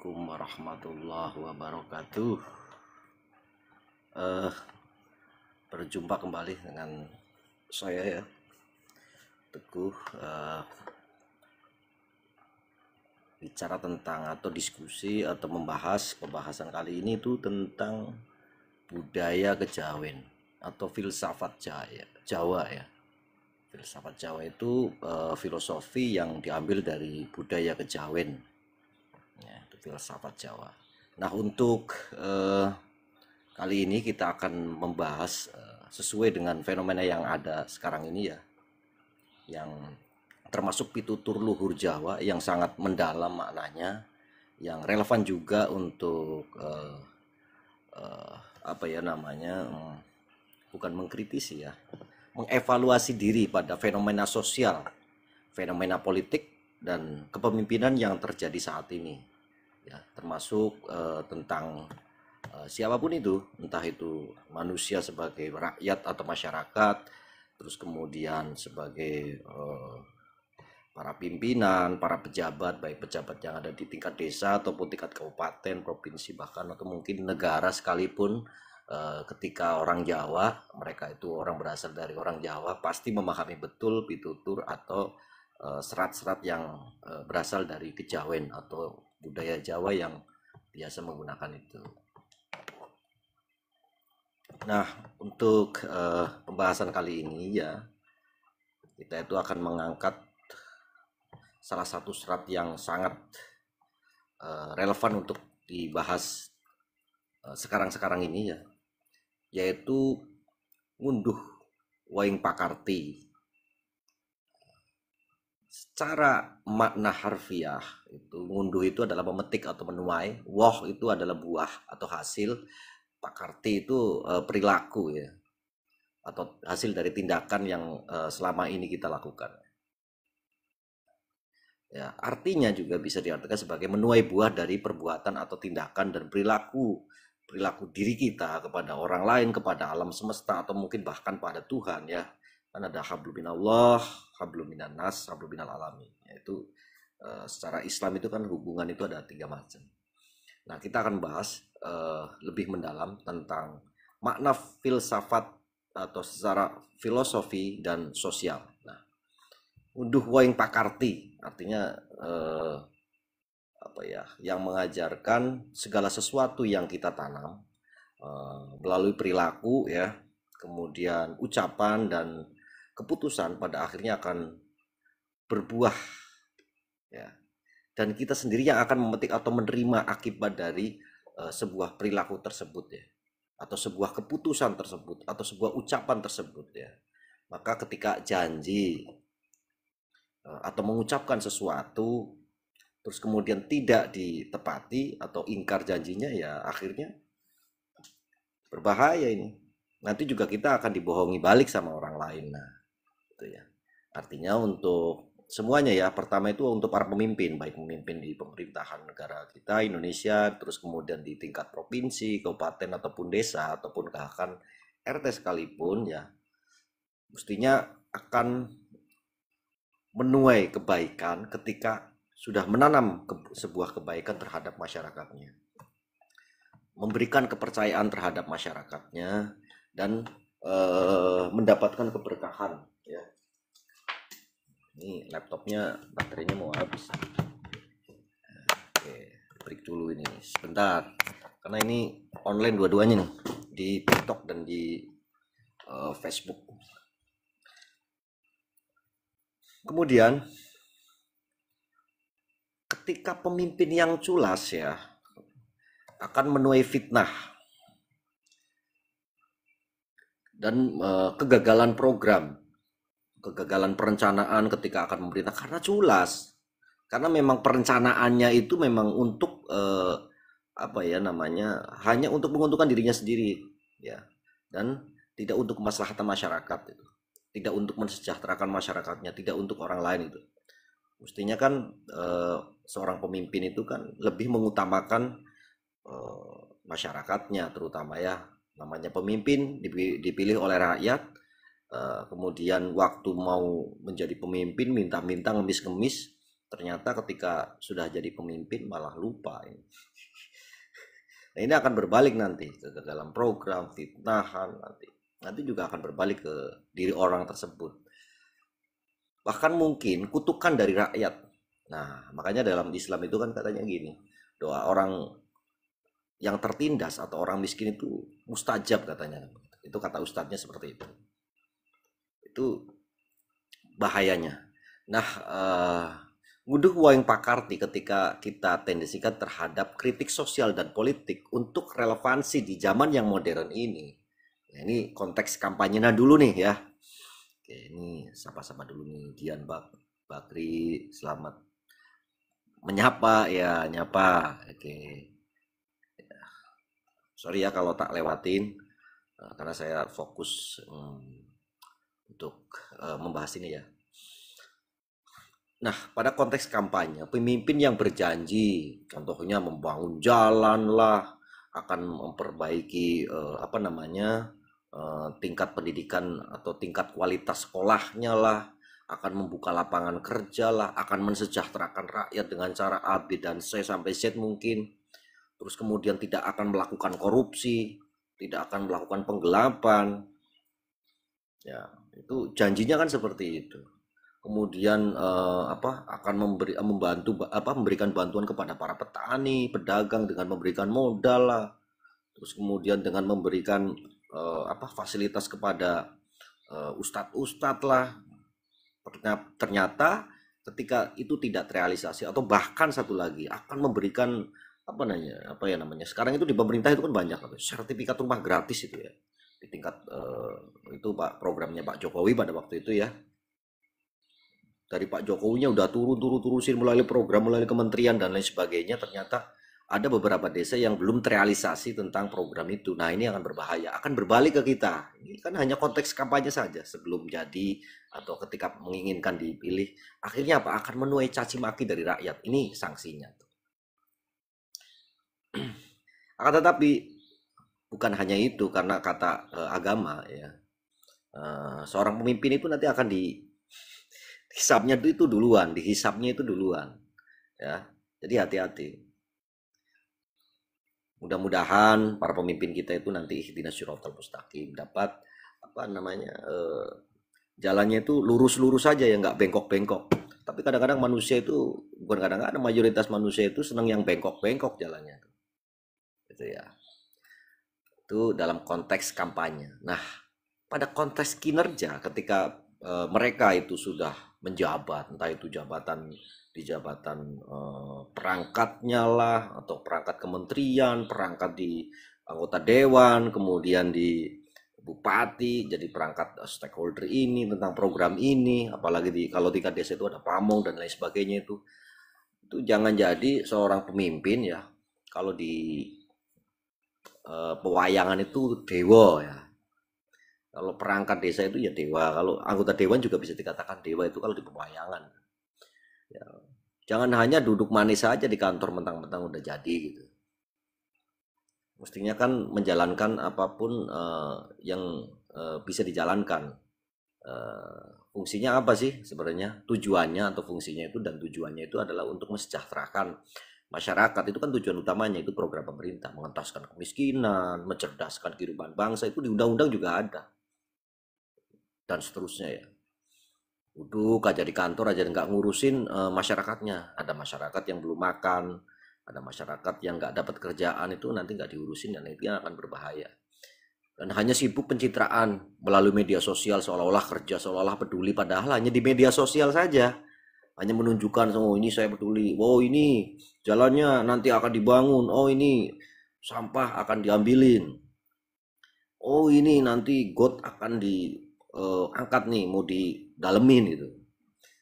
Assalamualaikum warahmatullahi wabarakatuh. Eh, Berjumpa kembali dengan saya ya, Teguh. Bicara tentang atau diskusi atau membahas pembahasan kali ini itu tentang budaya kejawen atau filsafat Jawa ya. Filsafat Jawa itu filosofi yang diambil dari budaya kejawen. Ya, itu filsafat Jawa. Nah, untuk kali ini kita akan membahas sesuai dengan fenomena yang ada sekarang ini ya, yang termasuk pitutur luhur Jawa yang sangat mendalam maknanya, yang relevan juga untuk apa ya namanya, bukan mengkritisi ya, mengevaluasi diri pada fenomena sosial, fenomena politik dan kepemimpinan yang terjadi saat ini ya, termasuk tentang siapapun itu, entah itu manusia sebagai rakyat atau masyarakat, terus kemudian sebagai para pimpinan, para pejabat, baik pejabat yang ada di tingkat desa ataupun tingkat kabupaten, provinsi, bahkan atau mungkin negara sekalipun. Ketika orang Jawa, mereka itu orang berasal dari orang Jawa, pasti memahami betul pitutur atau serat-serat yang berasal dari kejawen atau budaya Jawa yang biasa menggunakan itu. Nah, untuk pembahasan kali ini ya, kita itu akan mengangkat salah satu serat yang sangat relevan untuk dibahas sekarang-sekarang ini ya, yaitu ngunduh waing pakarti. Secara makna harfiah itu ngunduh itu adalah memetik atau menuai, woh itu adalah buah atau hasil, pakarti itu perilaku ya, atau hasil dari tindakan yang selama ini kita lakukan. Ya, artinya juga bisa diartikan sebagai menuai buah dari perbuatan atau tindakan dan perilaku diri kita kepada orang lain, kepada alam semesta, atau mungkin bahkan pada Tuhan ya. Kan ada hablum minallah, hablum minan nas, hablum minal alamin. Yaitu secara Islam itu kan hubungan itu ada 3 macam. Nah, kita akan bahas lebih mendalam tentang makna filsafat atau secara filosofi dan sosial. Nah, unduh waing pakarti artinya apa ya, yang mengajarkan segala sesuatu yang kita tanam melalui perilaku ya, kemudian ucapan dan keputusan pada akhirnya akan berbuah ya, dan kita sendiri yang akan memetik atau menerima akibat dari sebuah perilaku tersebut ya, atau sebuah keputusan tersebut atau sebuah ucapan tersebut ya. Maka ketika janji atau mengucapkan sesuatu terus kemudian tidak ditepati atau ingkar janjinya, ya akhirnya berbahaya ini. Nanti juga kita akan dibohongi balik sama orang lain. Nah, itu ya. Artinya untuk semuanya ya, pertama itu untuk para pemimpin, baik pemimpin di pemerintahan negara kita Indonesia, terus kemudian di tingkat provinsi, kabupaten ataupun desa ataupun bahkan RT sekalipun ya, mestinya akan menuai kebaikan ketika sudah menanam sebuah kebaikan terhadap masyarakatnya, memberikan kepercayaan terhadap masyarakatnya, dan mendapatkan keberkahan ya. Ini laptopnya baterainya mau habis. Oke, break dulu ini sebentar, karena ini online dua-duanya nih, di TikTok dan di Facebook. Kemudian ketika pemimpin yang culas ya akan menuai fitnah dan kegagalan program, kegagalan perencanaan ketika akan memerintah karena culas, karena memang perencanaannya itu memang untuk apa ya namanya, hanya untuk menguntungkan dirinya sendiri ya, dan tidak untuk kemaslahatan masyarakat itu, tidak untuk mensejahterakan masyarakatnya, tidak untuk orang lain itu. Mestinya kan seorang pemimpin itu kan lebih mengutamakan masyarakatnya, terutama ya, namanya pemimpin dipilih oleh rakyat, kemudian waktu mau menjadi pemimpin minta-minta, ngemis-ngemis, ternyata ketika sudah jadi pemimpin malah lupa ini. Nah, ini akan berbalik nanti ke dalam program fitnahan, nanti juga akan berbalik ke diri orang tersebut. Bahkan mungkin kutukan dari rakyat. Nah, makanya dalam Islam itu kan katanya gini, doa orang yang tertindas atau orang miskin itu mustajab katanya. Itu kata ustadznya seperti itu. Itu bahayanya. Nah, nguduh waing pakarti ketika kita tendensikan terhadap kritik sosial dan politik untuk relevansi di zaman yang modern ini. Nah, ini konteks kampanye dulu nih ya. Oke, ini sapa-sapa dulu nih Dian Bakri, selamat menyapa ya, nyapa. Oke. Sorry ya kalau tak lewatin karena saya fokus untuk membahas ini ya. Nah, pada konteks kampanye, pemimpin yang berjanji, contohnya membangun jalan lah, akan memperbaiki tingkat pendidikan atau tingkat kualitas sekolahnya lah, akan membuka lapangan kerja lah, akan mensejahterakan rakyat dengan cara A, B, dan C sampai Z mungkin. Terus kemudian tidak akan melakukan korupsi, tidak akan melakukan penggelapan. Ya, itu janjinya kan seperti itu. Kemudian akan memberikan bantuan kepada para petani, pedagang dengan memberikan modal lah. Terus kemudian dengan memberikan fasilitas kepada ustadz-ustadz lah. Ternyata ketika itu tidak terrealisasi atau bahkan satu lagi akan memberikan sekarang itu di pemerintah itu kan banyak sertifikat rumah gratis itu ya di tingkat itu Pak programnya Pak Jokowi pada waktu itu ya. Dari Pak Jokowinya udah turusin melalui program, melalui kementerian dan lain sebagainya, ternyata ada beberapa desa yang belum terrealisasi tentang program itu. Nah, ini akan berbahaya, akan berbalik ke kita. Ini kan hanya konteks kampanye saja, sebelum jadi atau ketika menginginkan dipilih, akhirnya apa? Akan menuai caci maki dari rakyat. Ini sanksinya. Akan tetapi bukan hanya itu, karena kata agama ya, seorang pemimpin itu nanti akan dihisapnya itu duluan, dihisapnya itu duluan ya. Jadi hati-hati. Mudah-mudahan para pemimpin kita itu nanti ihdinas siratal mustaqim, dapat jalannya itu lurus-lurus saja ya, nggak bengkok-bengkok. Tapi kadang-kadang manusia itu, bukan kadang-kadang, mayoritas manusia itu senang yang bengkok-bengkok jalannya. Gitu ya. Itu dalam konteks kampanye. Nah, pada konteks kinerja ketika mereka itu sudah menjabat, entah itu jabatan di jabatan perangkatnya lah, atau perangkat kementerian, perangkat di anggota dewan, kemudian di bupati, jadi perangkat stakeholder ini tentang program ini, apalagi kalau tingkat desa itu ada pamong dan lain sebagainya, itu jangan jadi seorang pemimpin ya kalau di pewayangan itu dewa ya. Kalau perangkat desa itu ya dewa, kalau anggota dewan juga bisa dikatakan dewa itu kalau di pewayangan. Ya, jangan hanya duduk manis saja di kantor mentang-mentang udah jadi gitu. Mestinya kan menjalankan apapun yang bisa dijalankan. Fungsinya apa sih sebenarnya? Tujuannya atau fungsinya itu, dan tujuannya itu adalah untuk mensejahterakan masyarakat. Itu kan tujuan utamanya, itu program pemerintah, mengentaskan kemiskinan, mencerdaskan kehidupan bangsa, itu di undang-undang juga ada. Dan seterusnya ya. Duduk aja di kantor aja nggak ngurusin masyarakatnya. Ada masyarakat yang belum makan, ada masyarakat yang nggak dapat kerjaan, itu nanti nggak diurusin dan itu akan berbahaya. Dan hanya sibuk pencitraan melalui media sosial, seolah-olah kerja, seolah-olah peduli, padahal hanya di media sosial saja. Hanya menunjukkan, oh ini saya peduli, oh ini jalannya nanti akan dibangun, oh ini sampah akan diambilin, oh ini nanti got akan diangkat nih, mau didalemin gitu.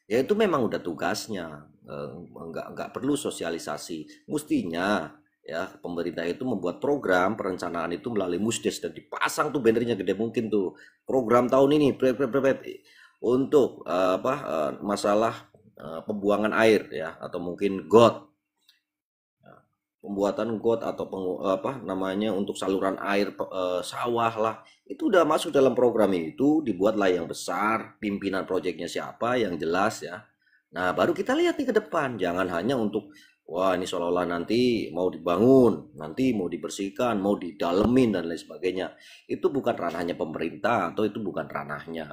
Ya itu memang udah tugasnya, nggak perlu sosialisasi. Mestinya ya pemerintah itu membuat program perencanaan itu melalui Musdes dan dipasang tuh bannernya gede mungkin tuh, program tahun ini untuk masalah pembuangan air ya, atau mungkin got, pembuatan got atau untuk saluran air sawah lah, itu udah masuk dalam program itu, dibuatlah yang besar, pimpinan proyeknya siapa yang jelas ya. Nah, baru kita lihat nih ke depan. Jangan hanya untuk, wah ini seolah-olah nanti mau dibangun, nanti mau dibersihkan, mau didalemin dan lain sebagainya. Itu bukan ranahnya pemerintah atau itu bukan ranahnya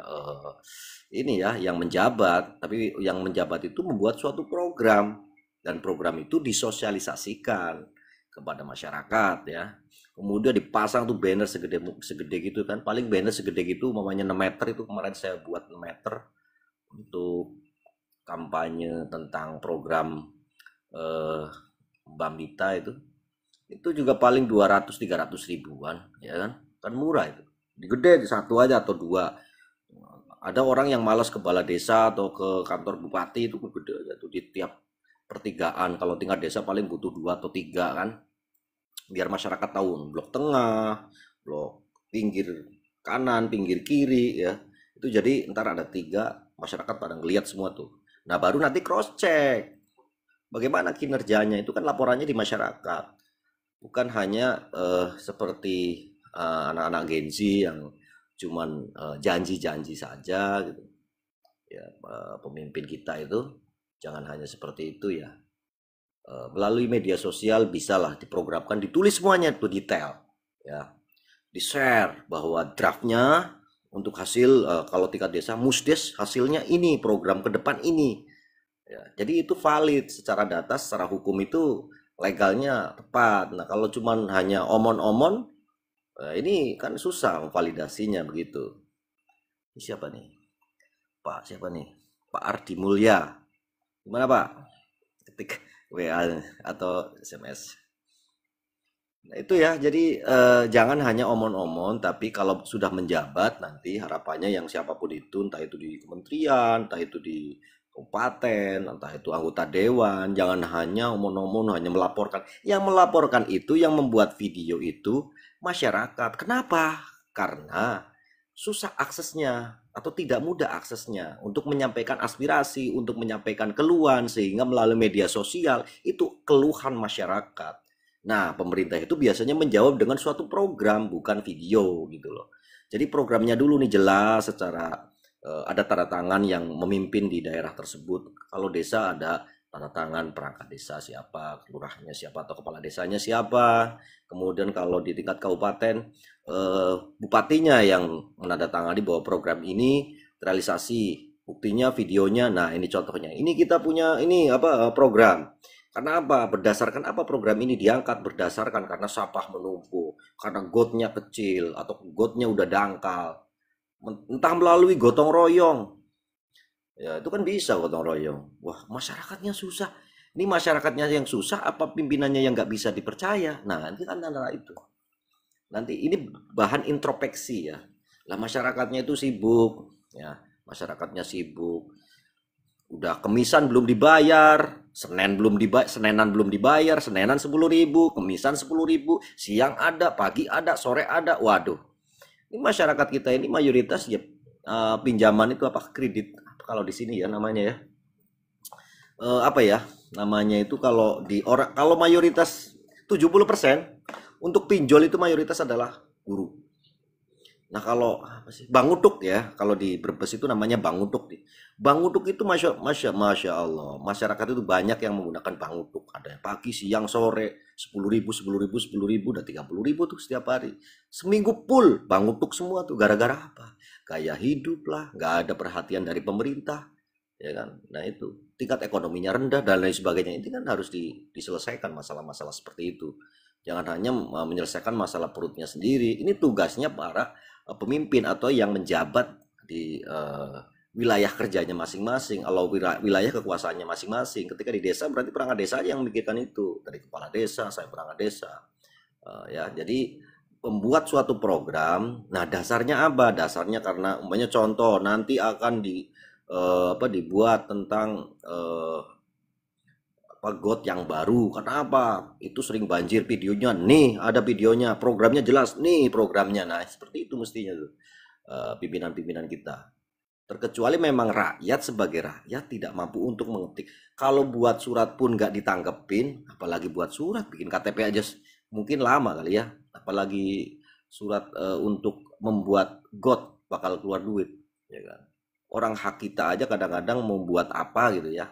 ini ya yang menjabat. Tapi yang menjabat itu membuat suatu program dan program itu disosialisasikan kepada masyarakat ya. Kemudian dipasang tuh banner segede segede gitu kan. Paling banner segede gitu, mamanya 6 meter itu kemarin saya buat 6 meter untuk kampanye tentang program eh, Bambita itu juga paling 200-300 ribuan ya kan murah itu gede di satu aja atau dua. Ada orang yang malas ke balai desa atau ke kantor bupati itu gede aja tuh di tiap pertigaan. Kalau tingkat desa paling butuh dua atau tiga kan, biar masyarakat tahu blok tengah, blok pinggir kanan, pinggir kiri ya. Itu jadi ntar ada tiga, masyarakat pada ngeliat semua tuh. Nah baru nanti cross check bagaimana kinerjanya, itu kan laporannya di masyarakat, bukan hanya seperti anak-anak Gen Z yang cuman janji-janji saja gitu ya. Pemimpin kita itu jangan hanya seperti itu ya. Melalui media sosial bisalah diprogramkan, ditulis semuanya itu detail ya, di share bahwa draftnya untuk hasil kalau tingkat desa musdes hasilnya ini, program ke depan ini ya. Jadi itu valid secara data, secara hukum itu legalnya tepat. Nah kalau cuman hanya omon-omon, ini kan susah validasinya begitu. Ini siapa nih? Pak siapa nih? Pak Ardi Mulya. Gimana Pak? Ketik WA atau SMS. Nah, itu ya, jadi jangan hanya omon-omon, tapi kalau sudah menjabat nanti harapannya yang siapapun itu, entah itu di kementerian, entah itu di kabupaten, entah itu anggota dewan, jangan hanya omon-omon, hanya melaporkan. Yang melaporkan itu, yang membuat video itu masyarakat. Kenapa? Karena susah aksesnya atau tidak mudah aksesnya untuk menyampaikan aspirasi, untuk menyampaikan keluhan, sehingga melalui media sosial itu keluhan masyarakat. Nah, pemerintah itu biasanya menjawab dengan suatu program, bukan video gitu loh. Jadi programnya dulu nih jelas secara ada tanda tangan yang memimpin di daerah tersebut. Kalau desa ada tanda tangan perangkat desa siapa, kelurahnya siapa atau kepala desanya siapa. Kemudian kalau di tingkat kabupaten bupatinya yang menandatangani bahwa program ini realisasi. Buktinya videonya. Nah, ini contohnya. Ini kita punya ini apa program. Karena apa? Berdasarkan apa program ini diangkat? Berdasarkan karena sampah menumpuk, karena gotnya kecil atau gotnya udah dangkal. Entah melalui gotong royong. Ya, itu kan bisa gotong royong. Wah, masyarakatnya susah. Ini masyarakatnya yang susah apa pimpinannya yang nggak bisa dipercaya? Nah, nanti kan antara itu. Nanti ini bahan introspeksi ya. Lah masyarakatnya itu sibuk, ya. Masyarakatnya sibuk, udah kemisan belum dibayar, Senin belum dibayar, Senenan belum dibayar, Senenan 10.000, kemisan 10.000, siang ada, pagi ada, sore ada. Waduh, ini masyarakat kita ini mayoritas ya pinjaman itu apa kredit kalau di sini ya namanya ya. Apa ya namanya itu kalau di orang, kalau mayoritas 70% untuk pinjol itu mayoritas adalah guru. Nah kalau apa sih Bang Utuk ya, kalau di Brebes itu namanya Bang Utuk nih. Bang Utuk itu masya Allah, masyarakat itu banyak yang menggunakan Bang Utuk. Ada yang pagi, siang, sore, 10.000, 10.000, 10.000, udah 30.000 tuh setiap hari. Seminggu full Bang Utuk semua tuh, gara-gara apa? Gaya hidup lah, nggak ada perhatian dari pemerintah, ya kan? Nah itu tingkat ekonominya rendah dan lain sebagainya. Ini kan harus diselesaikan masalah-masalah seperti itu. Jangan hanya menyelesaikan masalah perutnya sendiri. Ini tugasnya para pemimpin atau yang menjabat di wilayah kerjanya masing-masing, kalau wilayah kekuasaannya masing-masing. Ketika di desa berarti perangkat desa yang memikirkan itu, dari kepala desa, saya perangkat desa. Ya, jadi membuat suatu program. Nah, dasarnya apa? Dasarnya karena umpamanya contoh nanti akan dibuat tentang got yang baru. Kenapa? Itu sering banjir, videonya nih, ada videonya, programnya jelas nih programnya. Nah, seperti itu mestinya tuh pimpinan-pimpinan kita. Terkecuali memang rakyat sebagai rakyat tidak mampu untuk mengetik. Kalau buat surat pun nggak ditanggepin, apalagi buat surat, bikin KTP aja mungkin lama kali ya. Apalagi surat untuk membuat got bakal keluar duit, ya kan? orang hak kita aja kadang-kadang membuat apa gitu ya.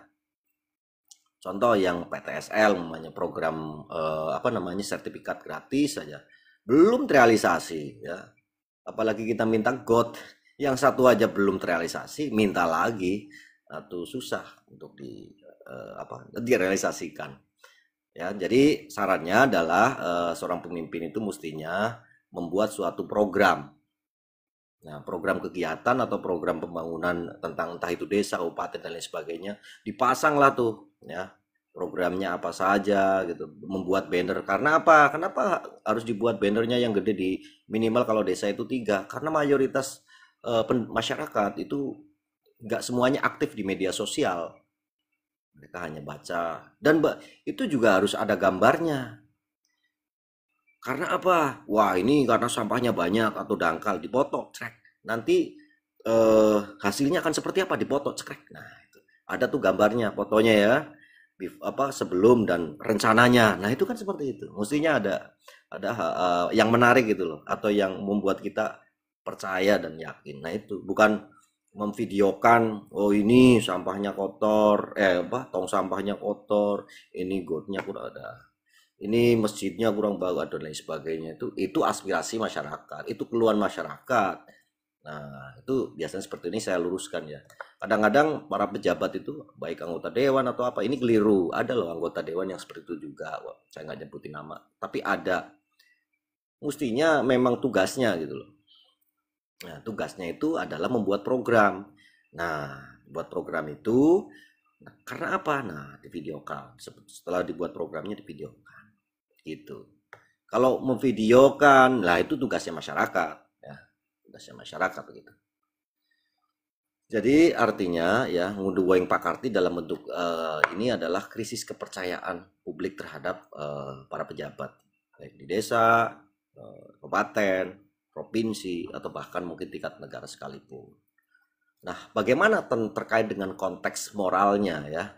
Contoh yang PTSL namanya program apa namanya sertifikat gratis saja belum terrealisasi ya. Apalagi kita minta God, yang satu aja belum terrealisasi, minta lagi, atau susah untuk apa direalisasikan. Ya, jadi sarannya adalah seorang pemimpin itu mestinya membuat suatu program. Nah, program kegiatan atau program pembangunan tentang entah itu desa, kabupaten dan lain sebagainya, dipasanglah tuh, ya. Programnya apa saja gitu, membuat banner. Karena apa? Kenapa harus dibuat bannernya yang gede di minimal kalau desa itu 3? Karena mayoritas masyarakat itu nggak semuanya aktif di media sosial. Mereka hanya baca dan itu juga harus ada gambarnya. Karena apa? Wah, ini karena sampahnya banyak atau dangkal, dipoto, cek. Nanti hasilnya akan seperti apa? Dipoto, cek. Nah, itu. Ada tuh gambarnya, fotonya ya. Apa sebelum dan rencananya. Nah, itu kan seperti itu. Mestinya ada yang menarik gitu loh, atau yang membuat kita percaya dan yakin. Nah, itu bukan memvideokan, oh ini sampahnya kotor, apa tong sampahnya kotor, ini gotnya kurang ada, ini masjidnya kurang bagus dan lain sebagainya. Itu aspirasi masyarakat, itu keluhan masyarakat. Nah, itu biasanya seperti ini saya luruskan ya. Kadang-kadang para pejabat itu baik anggota dewan atau apa ini keliru. Ada loh anggota dewan yang seperti itu juga. Wah, saya nggak nyebutin nama, tapi ada. Mestinya memang tugasnya gitu loh. Nah, tugasnya itu adalah membuat program. Nah, buat program itu karena apa? Nah, divideokan. Setelah dibuat programnya divideokan. Gitu. Kalau memvideokan, lah itu tugasnya masyarakat, ya. Tugasnya masyarakat begitu. Jadi artinya ya ngunduh pakarti dalam bentuk ini adalah krisis kepercayaan publik terhadap para pejabat baik di desa, kabupaten, provinsi atau bahkan mungkin tingkat negara sekalipun. Nah, bagaimana terkait dengan konteks moralnya ya?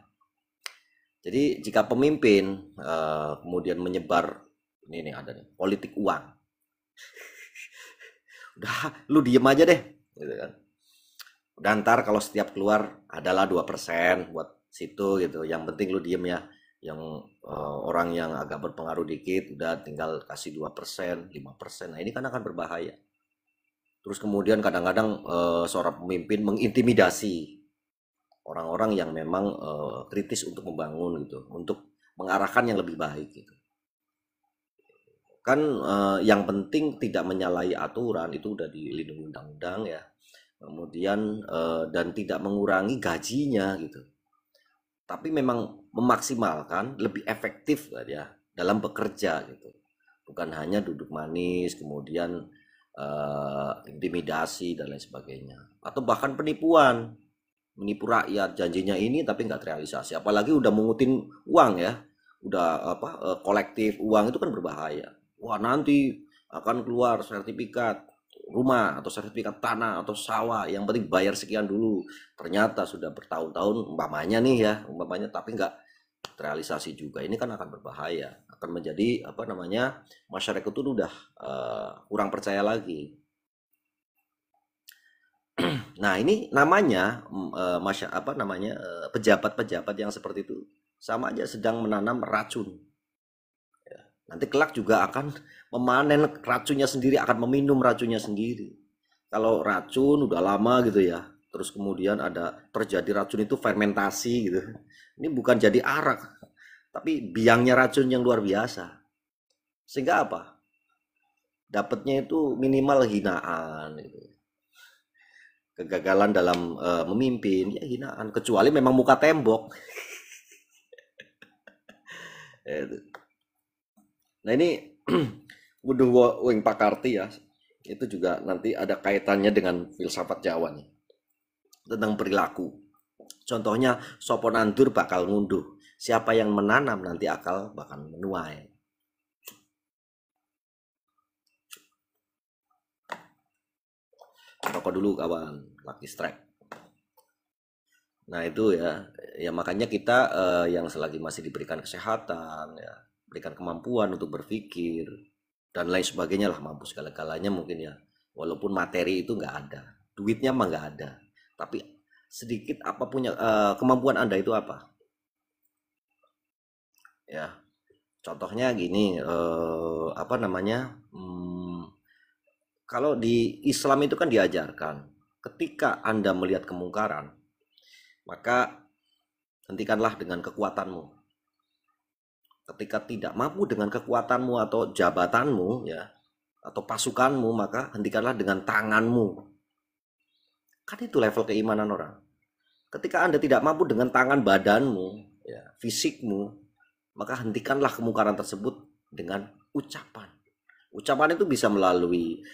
Jadi jika pemimpin kemudian menyebar ini nih ada nih politik uang, udah lu diem aja deh, gitu kan. Udah ntar kalau setiap keluar adalah 2% buat situ gitu. Yang penting lu diem ya. Yang orang yang agak berpengaruh dikit udah tinggal kasih 2%, 5%. Nah, ini kan akan berbahaya. Terus kemudian kadang-kadang seorang pemimpin mengintimidasi orang-orang yang memang kritis untuk membangun gitu, untuk mengarahkan yang lebih baik gitu. Kan yang penting tidak menyalahi aturan itu udah dilindungi undang-undang ya. Kemudian dan tidak mengurangi gajinya gitu. Tapi memang memaksimalkan lebih efektif ya dalam bekerja gitu. Bukan hanya duduk manis kemudian intimidasi dan lain sebagainya atau bahkan penipuan, menipu rakyat janjinya ini tapi nggak terrealisasi, apalagi udah mengutin uang ya, udah apa kolektif uang itu kan berbahaya. Wah, nanti akan keluar sertifikat rumah atau sertifikat tanah atau sawah, yang penting bayar sekian dulu, ternyata sudah bertahun-tahun umpamanya nih ya, umpamanya tapi nggak terrealisasi juga. Ini kan akan berbahaya, akan menjadi apa namanya masyarakat itu udah kurang percaya lagi. Nah, ini namanya apa namanya pejabat-pejabat yang seperti itu sama aja sedang menanam racun. Ya, nanti kelak juga akan memanen racunnya sendiri, akan meminum racunnya sendiri. Kalau racun udah lama gitu ya, terus kemudian ada terjadi racun itu fermentasi gitu. Ini bukan jadi arak, tapi biangnya racun yang luar biasa. Sehingga apa? Dapatnya itu minimal hinaan gitu. Kegagalan dalam memimpin ya hinaan, kecuali memang muka tembok. Nah, ini Buduh Wing Pakarti ya, itu juga nanti ada kaitannya dengan filsafat Jawa nih, tentang perilaku. Contohnya sopo nandur bakal ngunduh, siapa yang menanam nanti akal bakal menuai. Rokok dulu kawan, Lucky Strike. Nah, itu ya, ya makanya kita yang selagi masih diberikan kesehatan, ya, berikan kemampuan untuk berpikir dan lain sebagainya lah, mampu segala-galanya mungkin ya. Walaupun materi itu nggak ada, duitnya mah nggak ada, tapi sedikit apa punya kemampuan Anda itu apa? Ya, contohnya gini, apa namanya? Kalau di Islam itu kan diajarkan, ketika Anda melihat kemungkaran, maka hentikanlah dengan kekuatanmu. Ketika tidak mampu dengan kekuatanmu atau jabatanmu ya, atau pasukanmu, maka hentikanlah dengan tanganmu. Kan itu level keimanan orang. Ketika Anda tidak mampu dengan tangan badanmu, ya, fisikmu, maka hentikanlah kemungkaran tersebut dengan ucapan. Ucapan itu bisa melalui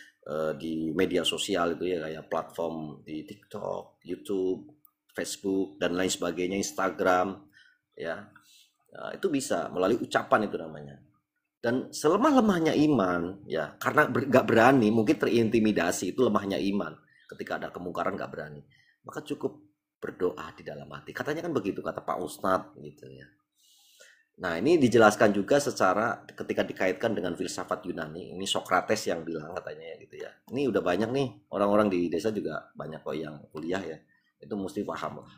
di media sosial itu ya, kayak platform di TikTok, YouTube, Facebook dan lain sebagainya, Instagram, ya. Nah, itu bisa melalui ucapan itu namanya. Dan selemah-lemahnya iman, ya, karena nggak berani, mungkin terintimidasi, itu lemahnya iman. Ketika ada kemungkaran nggak berani, maka cukup berdoa di dalam hati. Katanya kan begitu kata Pak Ustadz gitu ya. Nah, ini dijelaskan juga secara ketika dikaitkan dengan filsafat Yunani. Ini Socrates yang bilang katanya gitu ya. Ini udah banyak nih orang-orang di desa juga banyak kok yang kuliah ya. Itu mesti paham lah.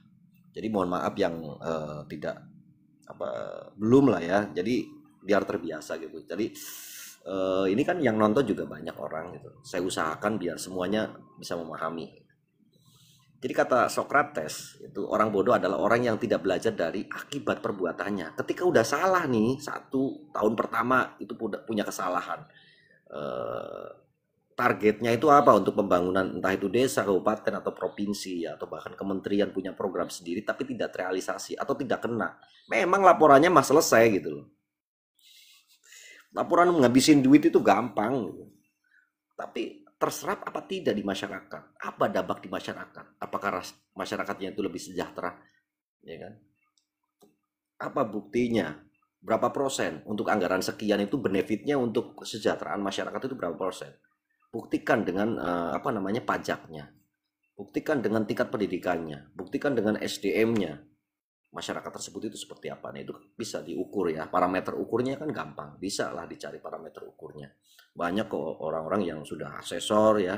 Jadi mohon maaf yang tidak apa belum lah ya. Jadi biar terbiasa gitu. Jadi ini kan yang nonton juga banyak orang gitu. Saya usahakan biar semuanya bisa memahami. Jadi kata Socrates, itu orang bodoh adalah orang yang tidak belajar dari akibat perbuatannya. Ketika udah salah nih, 1 tahun pertama itu punya kesalahan. Eh, Targetnya itu apa untuk pembangunan entah itu desa, kabupaten atau provinsi atau bahkan kementerian punya program sendiri tapi tidak terrealisasi atau tidak kena. Memang laporannya mah selesai gitu loh. Laporan menghabisin duit itu gampang gitu. Tapi terserap apa tidak di masyarakat? Apa dampak di masyarakat? Apakah masyarakatnya itu lebih sejahtera? Ya kan? Apa buktinya? Berapa persen untuk anggaran sekian itu benefitnya untuk kesejahteraan masyarakat itu berapa persen? Buktikan dengan apa namanya pajaknya. Buktikan dengan tingkat pendidikannya. Buktikan dengan SDM-nya. Masyarakat tersebut itu seperti apa? Nah, itu bisa diukur ya. Parameter ukurnya kan gampang. Bisa lah dicari parameter ukurnya. Banyak kok orang-orang yang sudah asesor ya.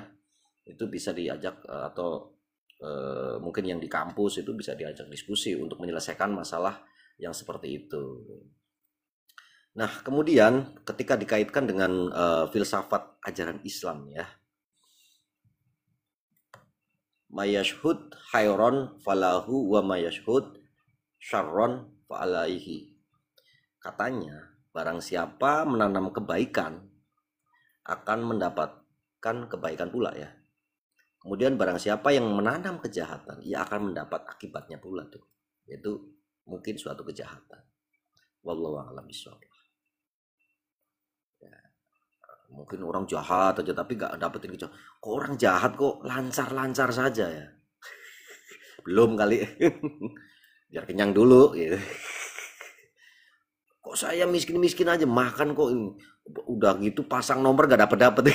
Itu bisa diajak atau mungkin yang di kampus itu bisa diajak diskusi untuk menyelesaikan masalah yang seperti itu. Nah, kemudian ketika dikaitkan dengan filsafat ajaran Islam ya. Mayashhud khairon falahu wa mayashhud syarron fa'alaihi. Katanya, barang siapa menanam kebaikan akan mendapatkan kebaikan pula ya. Kemudian barang siapa yang menanam kejahatan, ia akan mendapat akibatnya pula tuh. Yaitu mungkin suatu kejahatan. Wallahu a'lam bishawab. Ya, mungkin orang jahat aja tapi gak dapetin kejahatan. Kok orang jahat kok lancar-lancar saja ya? Belum kali. Biar kenyang dulu gitu. Kok saya miskin-miskin aja makan kok ini. Udah gitu pasang nomor gak dapet-dapet.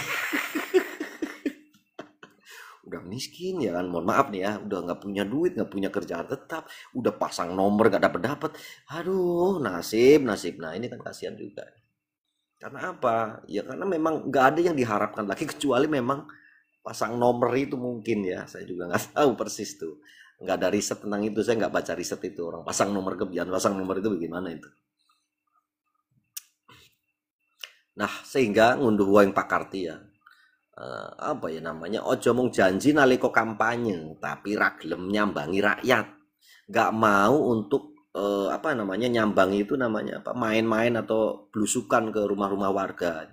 Udah miskin ya kan, mohon maaf nih ya, udah nggak punya duit, nggak punya kerjaan tetap, udah pasang nomor gak dapet-dapet. Aduh, nasib. Nah, ini kan kasihan juga. Karena apa? Ya karena memang nggak ada yang diharapkan lagi kecuali memang pasang nomor itu mungkin ya. Saya juga nggak tahu persis tuh. Nggak ada riset tentang itu, saya nggak baca riset itu orang pasang nomor kebiasaan pasang nomor itu bagaimana itu. Nah, sehingga ngunduh yang Pak Karti ya. Apa ya namanya? Ojo mung janji nalika kampanye, tapi raglem nyambangi rakyat. Nggak mau untuk apa namanya nyambangi itu namanya apa? Main-main atau belusukan ke rumah-rumah warga.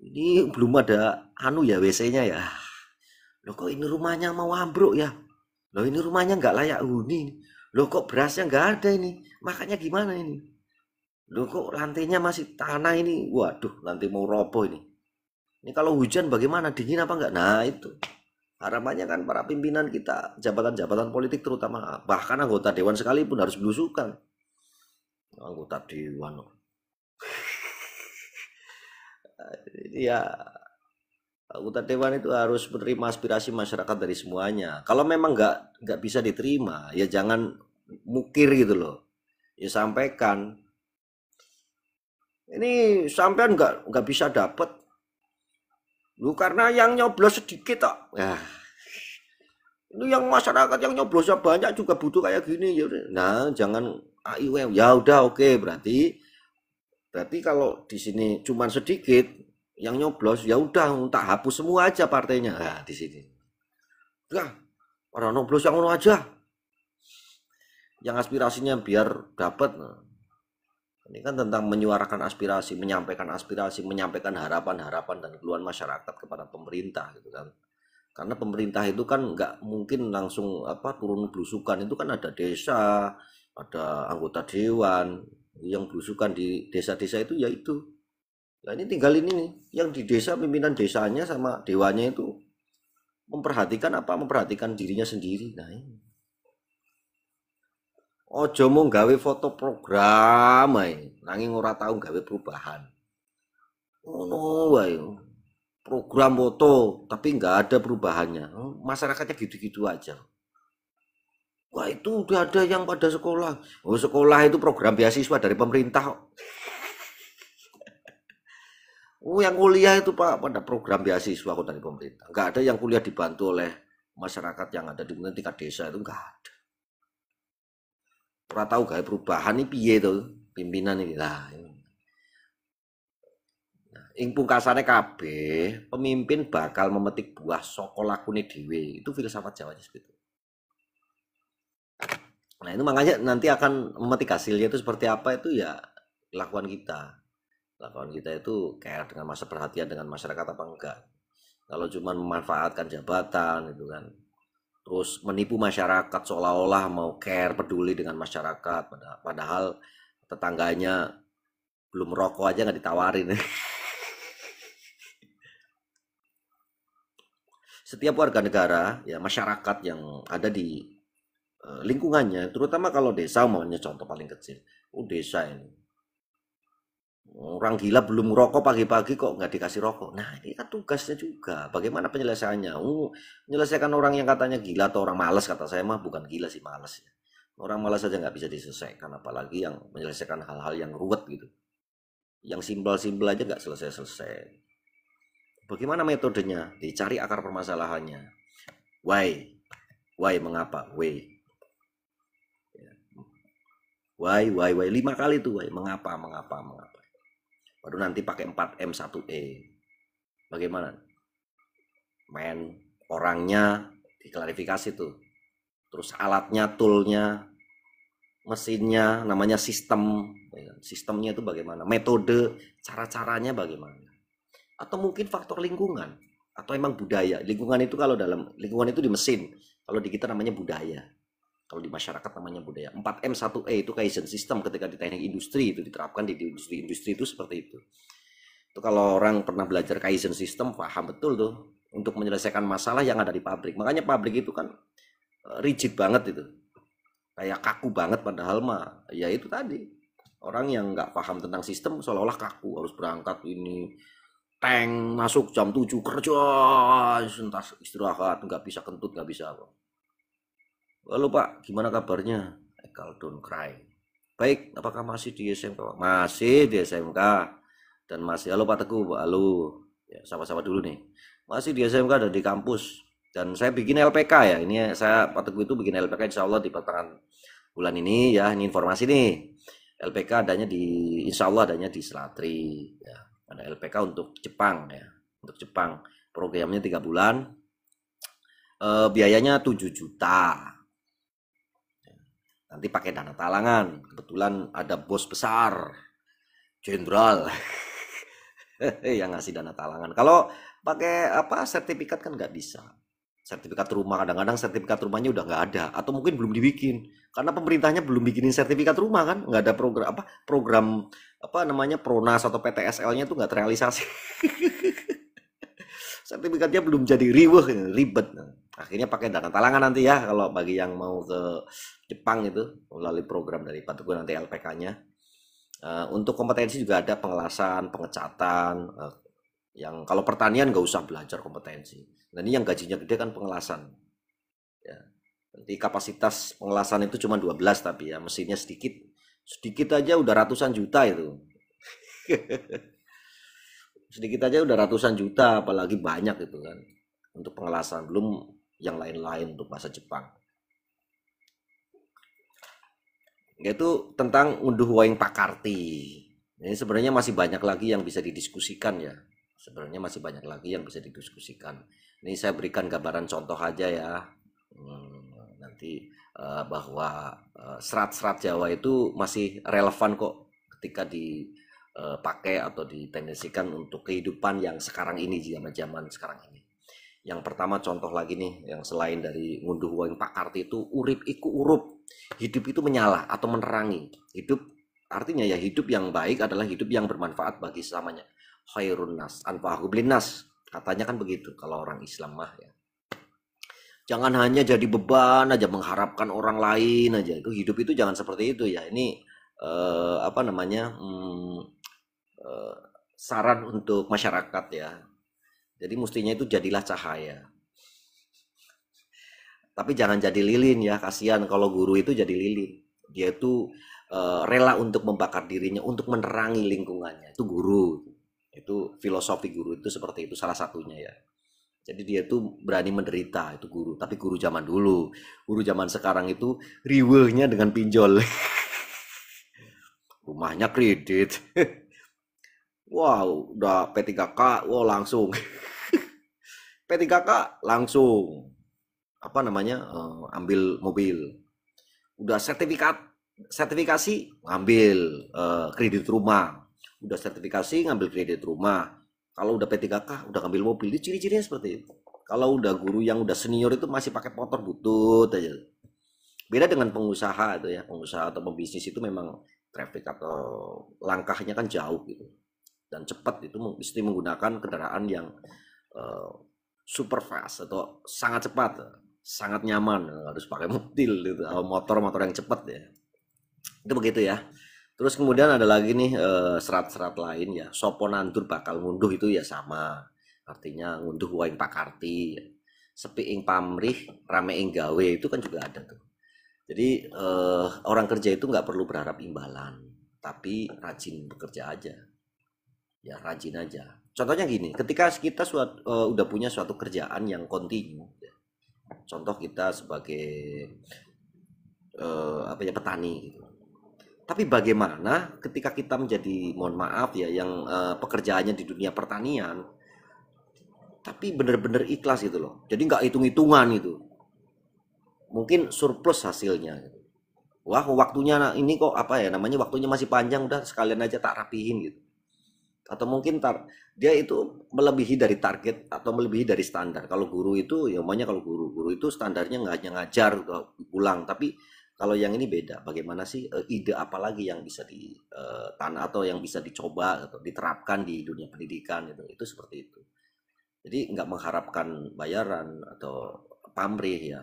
Ini belum ada anu ya WC-nya ya. Loh kok ini rumahnya mau ambruk ya? Loh ini rumahnya nggak layak huni. Loh kok berasnya nggak ada ini? Makanya gimana ini? Loh kok lantainya masih tanah ini? Waduh, lantai mau roboh ini. Ini kalau hujan bagaimana? Dingin apa enggak? Nah itu. Harapannya kan para pimpinan kita, jabatan-jabatan politik terutama, bahkan anggota dewan sekalipun harus belusukan. Anggota dewan. Ya, anggota dewan itu harus menerima aspirasi masyarakat dari semuanya. Kalau memang nggak bisa diterima, ya jangan mukir gitu loh. Ya sampaikan. Ini sampean nggak bisa dapat. Lu karena yang nyoblos sedikit kok. Ya, Lu yang masyarakat yang nyoblosnya banyak juga butuh kayak gini ya. Nah, jangan AIWM. Ya udah oke, berarti berarti kalau di sini cuman sedikit yang nyoblos, ya udah tak hapus semua aja partainya. Nah, di sini. Udah, orang nyoblos yang ono aja. Yang aspirasinya biar dapat. Nah, ini kan tentang menyuarakan aspirasi, menyampaikan harapan-harapan dan keluhan masyarakat kepada pemerintah gitu kan. Karena pemerintah itu kan nggak mungkin langsung apa turun belusukan, itu kan ada desa, ada anggota dewan yang belusukan di desa-desa itu ya itu. Nah ini tinggal ini nih, yang di desa pimpinan desanya sama dewannya itu memperhatikan apa? Memperhatikan dirinya sendiri. Nah ini. Ojo mau gawe foto program ae, nanging ora tahu gawe perubahan. Ngono wae. Program foto tapi nggak ada perubahannya. Masyarakatnya gitu-gitu aja. Wah itu udah ada yang pada sekolah. Oh sekolah itu program beasiswa dari pemerintah. Oh yang kuliah itu Pak pada program beasiswa kok dari pemerintah. Nggak ada yang kuliah dibantu oleh masyarakat yang ada di tingkat desa itu nggak ada. Ora tahu gawe perubahan ini piye tuh pimpinan ini lah. Ing pungkasane kabeh pemimpin bakal memetik buah saka lakune dhewe. Itu filsafat Jawa seperti itu. Nah, itu makanya nanti akan memetik hasilnya itu seperti apa itu ya lakukan kita. Lakukan kita itu kayak dengan masa perhatian dengan masyarakat apa enggak. Kalau cuma memanfaatkan jabatan gitu kan. Terus menipu masyarakat seolah-olah mau care peduli dengan masyarakat padahal tetangganya belum rokok aja nggak ditawarin. Setiap warga negara ya masyarakat yang ada di lingkungannya, terutama kalau desa maunya contoh paling kecil. Oh desa ini orang gila belum rokok pagi-pagi kok nggak dikasih rokok. Nah ini kan tugasnya juga. Bagaimana penyelesaiannya? Menyelesaikan orang yang katanya gila atau orang malas kata saya mah bukan gila sih malas ya. Orang malas saja nggak bisa diselesaikan, apalagi yang menyelesaikan hal-hal yang ruwet gitu. Yang simpel-simpel aja nggak selesai-selesai. Bagaimana metodenya? Dicari akar permasalahannya. Why? Why mengapa? Why. 5 kali tuh why. Mengapa. Baru nanti pakai 4M 1E. Bagaimana? Main orangnya diklarifikasi tuh. Terus alatnya, toolnya, mesinnya, namanya sistem. Sistemnya itu bagaimana? Metode, cara-caranya bagaimana? Atau mungkin faktor lingkungan. Atau emang budaya. Lingkungan itu kalau dalam, lingkungan itu di mesin. Kalau di kita namanya budaya. Kalau di masyarakat namanya budaya. 4M 1E itu Kaizen system ketika di teknik industri itu diterapkan di industri itu seperti itu. Itu kalau orang pernah belajar Kaizen system paham betul tuh untuk menyelesaikan masalah yang ada di pabrik. Makanya pabrik itu kan rigid banget itu. Kayak kaku banget padahal mah ya itu tadi. Orang yang nggak paham tentang sistem seolah-olah kaku harus berangkat ini tank masuk jam 7 kerja sebentar istirahat nggak bisa kentut nggak bisa apa. Halo Pak, gimana kabarnya? Ekal don't cry. Baik, apakah masih di SMK? Masih di SMK. Dan masih, halo Pak Teguh, halo. Ya, sama-sama dulu nih. Masih di SMK dan di kampus. Dan saya bikin LPK ya. Ini saya Pak Teguh itu bikin LPK insya Allah di pertengahan bulan ini ya. Ini informasi nih. LPK adanya di, insya Allah adanya di Selatri. Ya, ada LPK untuk Jepang ya. Untuk Jepang. Programnya 3 bulan. Biayanya 7 juta. Nanti pakai dana talangan. Kebetulan ada bos besar, jenderal, yang ngasih dana talangan. Kalau pakai apa sertifikat kan nggak bisa. Sertifikat rumah kadang-kadang sertifikat rumahnya udah nggak ada atau mungkin belum dibikin karena pemerintahnya belum bikinin sertifikat rumah kan nggak ada program apa namanya Pronas atau PTSL-nya tuh nggak terrealisasi. Sertifikatnya belum jadi ribet. Akhirnya pakai dana talangan nanti ya kalau bagi yang mau ke Jepang itu melalui program dari Pak Teguh nanti LPK-nya. Untuk kompetensi juga ada pengelasan, pengecatan. Yang kalau pertanian nggak usah belajar kompetensi. Nah ini yang gajinya gede kan pengelasan. Ya. Nanti kapasitas pengelasan itu cuma 12 tapi ya mesinnya sedikit. Sedikit aja udah ratusan juta itu. Sedikit aja udah ratusan juta apalagi banyak gitu kan untuk pengelasan belum yang lain-lain untuk bahasa Jepang. Yaitu tentang ngunduh waing pakarti. Ini sebenarnya masih banyak lagi yang bisa didiskusikan ya. Sebenarnya masih banyak lagi yang bisa didiskusikan. Ini saya berikan gambaran contoh aja ya. Nanti bahwa serat-serat Jawa itu masih relevan kok ketika dipakai atau ditendensikan untuk kehidupan yang sekarang ini, zaman sekarang ini. Yang pertama contoh lagi nih, yang selain dari ngunduh waing pakarti itu urip iku urup. Hidup itu menyala atau menerangi. Hidup artinya ya hidup yang baik adalah hidup yang bermanfaat bagi sesamanya. Khairun nas anfa'uhum linnas. Katanya kan begitu kalau orang Islam mah ya. Jangan hanya jadi beban aja mengharapkan orang lain aja. Itu hidup itu jangan seperti itu ya. Ini apa namanya? Saran untuk masyarakat ya. Jadi mestinya itu jadilah cahaya. Tapi jangan jadi lilin ya, kasihan kalau guru itu jadi lilin. Dia itu rela untuk membakar dirinya untuk menerangi lingkungannya. Itu guru. Itu filosofi guru itu seperti itu salah satunya ya. Jadi dia itu berani menderita, itu guru. Tapi guru zaman dulu. Guru zaman sekarang itu riwehnya dengan pinjol. Rumahnya kredit. Wow, udah P3K, wow langsung. P3K langsung apa namanya ambil mobil. Udah sertifikasi ngambil kredit rumah. Udah sertifikasi ngambil kredit rumah. Kalau udah P3K udah ngambil mobil. Itu ciri-cirinya seperti itu. Kalau udah guru yang udah senior itu masih pakai motor butut aja. Beda dengan pengusaha itu ya. Pengusaha atau pembisnis itu memang traffic atau langkahnya kan jauh gitu. Dan cepat itu mesti menggunakan kendaraan yang super fast atau sangat cepat, sangat nyaman, harus pakai mobil gitu, motor yang cepat ya. Itu begitu ya. Terus kemudian ada lagi nih serat-serat lain ya. Sopo nandur bakal ngunduh itu ya sama. Artinya ngunduh waing pakarti. Sepi ing pamrih, rame ing gawe itu kan juga ada tuh. Jadi orang kerja itu nggak perlu berharap imbalan, tapi rajin bekerja aja. Ya rajin aja. Contohnya gini, ketika kita udah punya suatu kerjaan yang kontinu, ya. Contoh kita sebagai apa ya petani gitu. Tapi bagaimana ketika kita menjadi, mohon maaf ya, yang pekerjaannya di dunia pertanian, tapi benar-benar ikhlas gitu loh. Jadi nggak hitung-hitungan gitu. Mungkin surplus hasilnya. Gitu. Wah waktunya ini kok apa ya namanya waktunya masih panjang, udah sekalian aja tak rapihin gitu. Atau mungkin dia itu melebihi dari target atau melebihi dari standar. Kalau guru itu ya umumnya kalau guru itu standarnya nggak hanya ngajar pulang, tapi kalau yang ini beda. Bagaimana sih ide apa lagi yang bisa ditanam atau yang bisa dicoba atau diterapkan di dunia pendidikan itu seperti itu. Jadi nggak mengharapkan bayaran atau pamrih ya.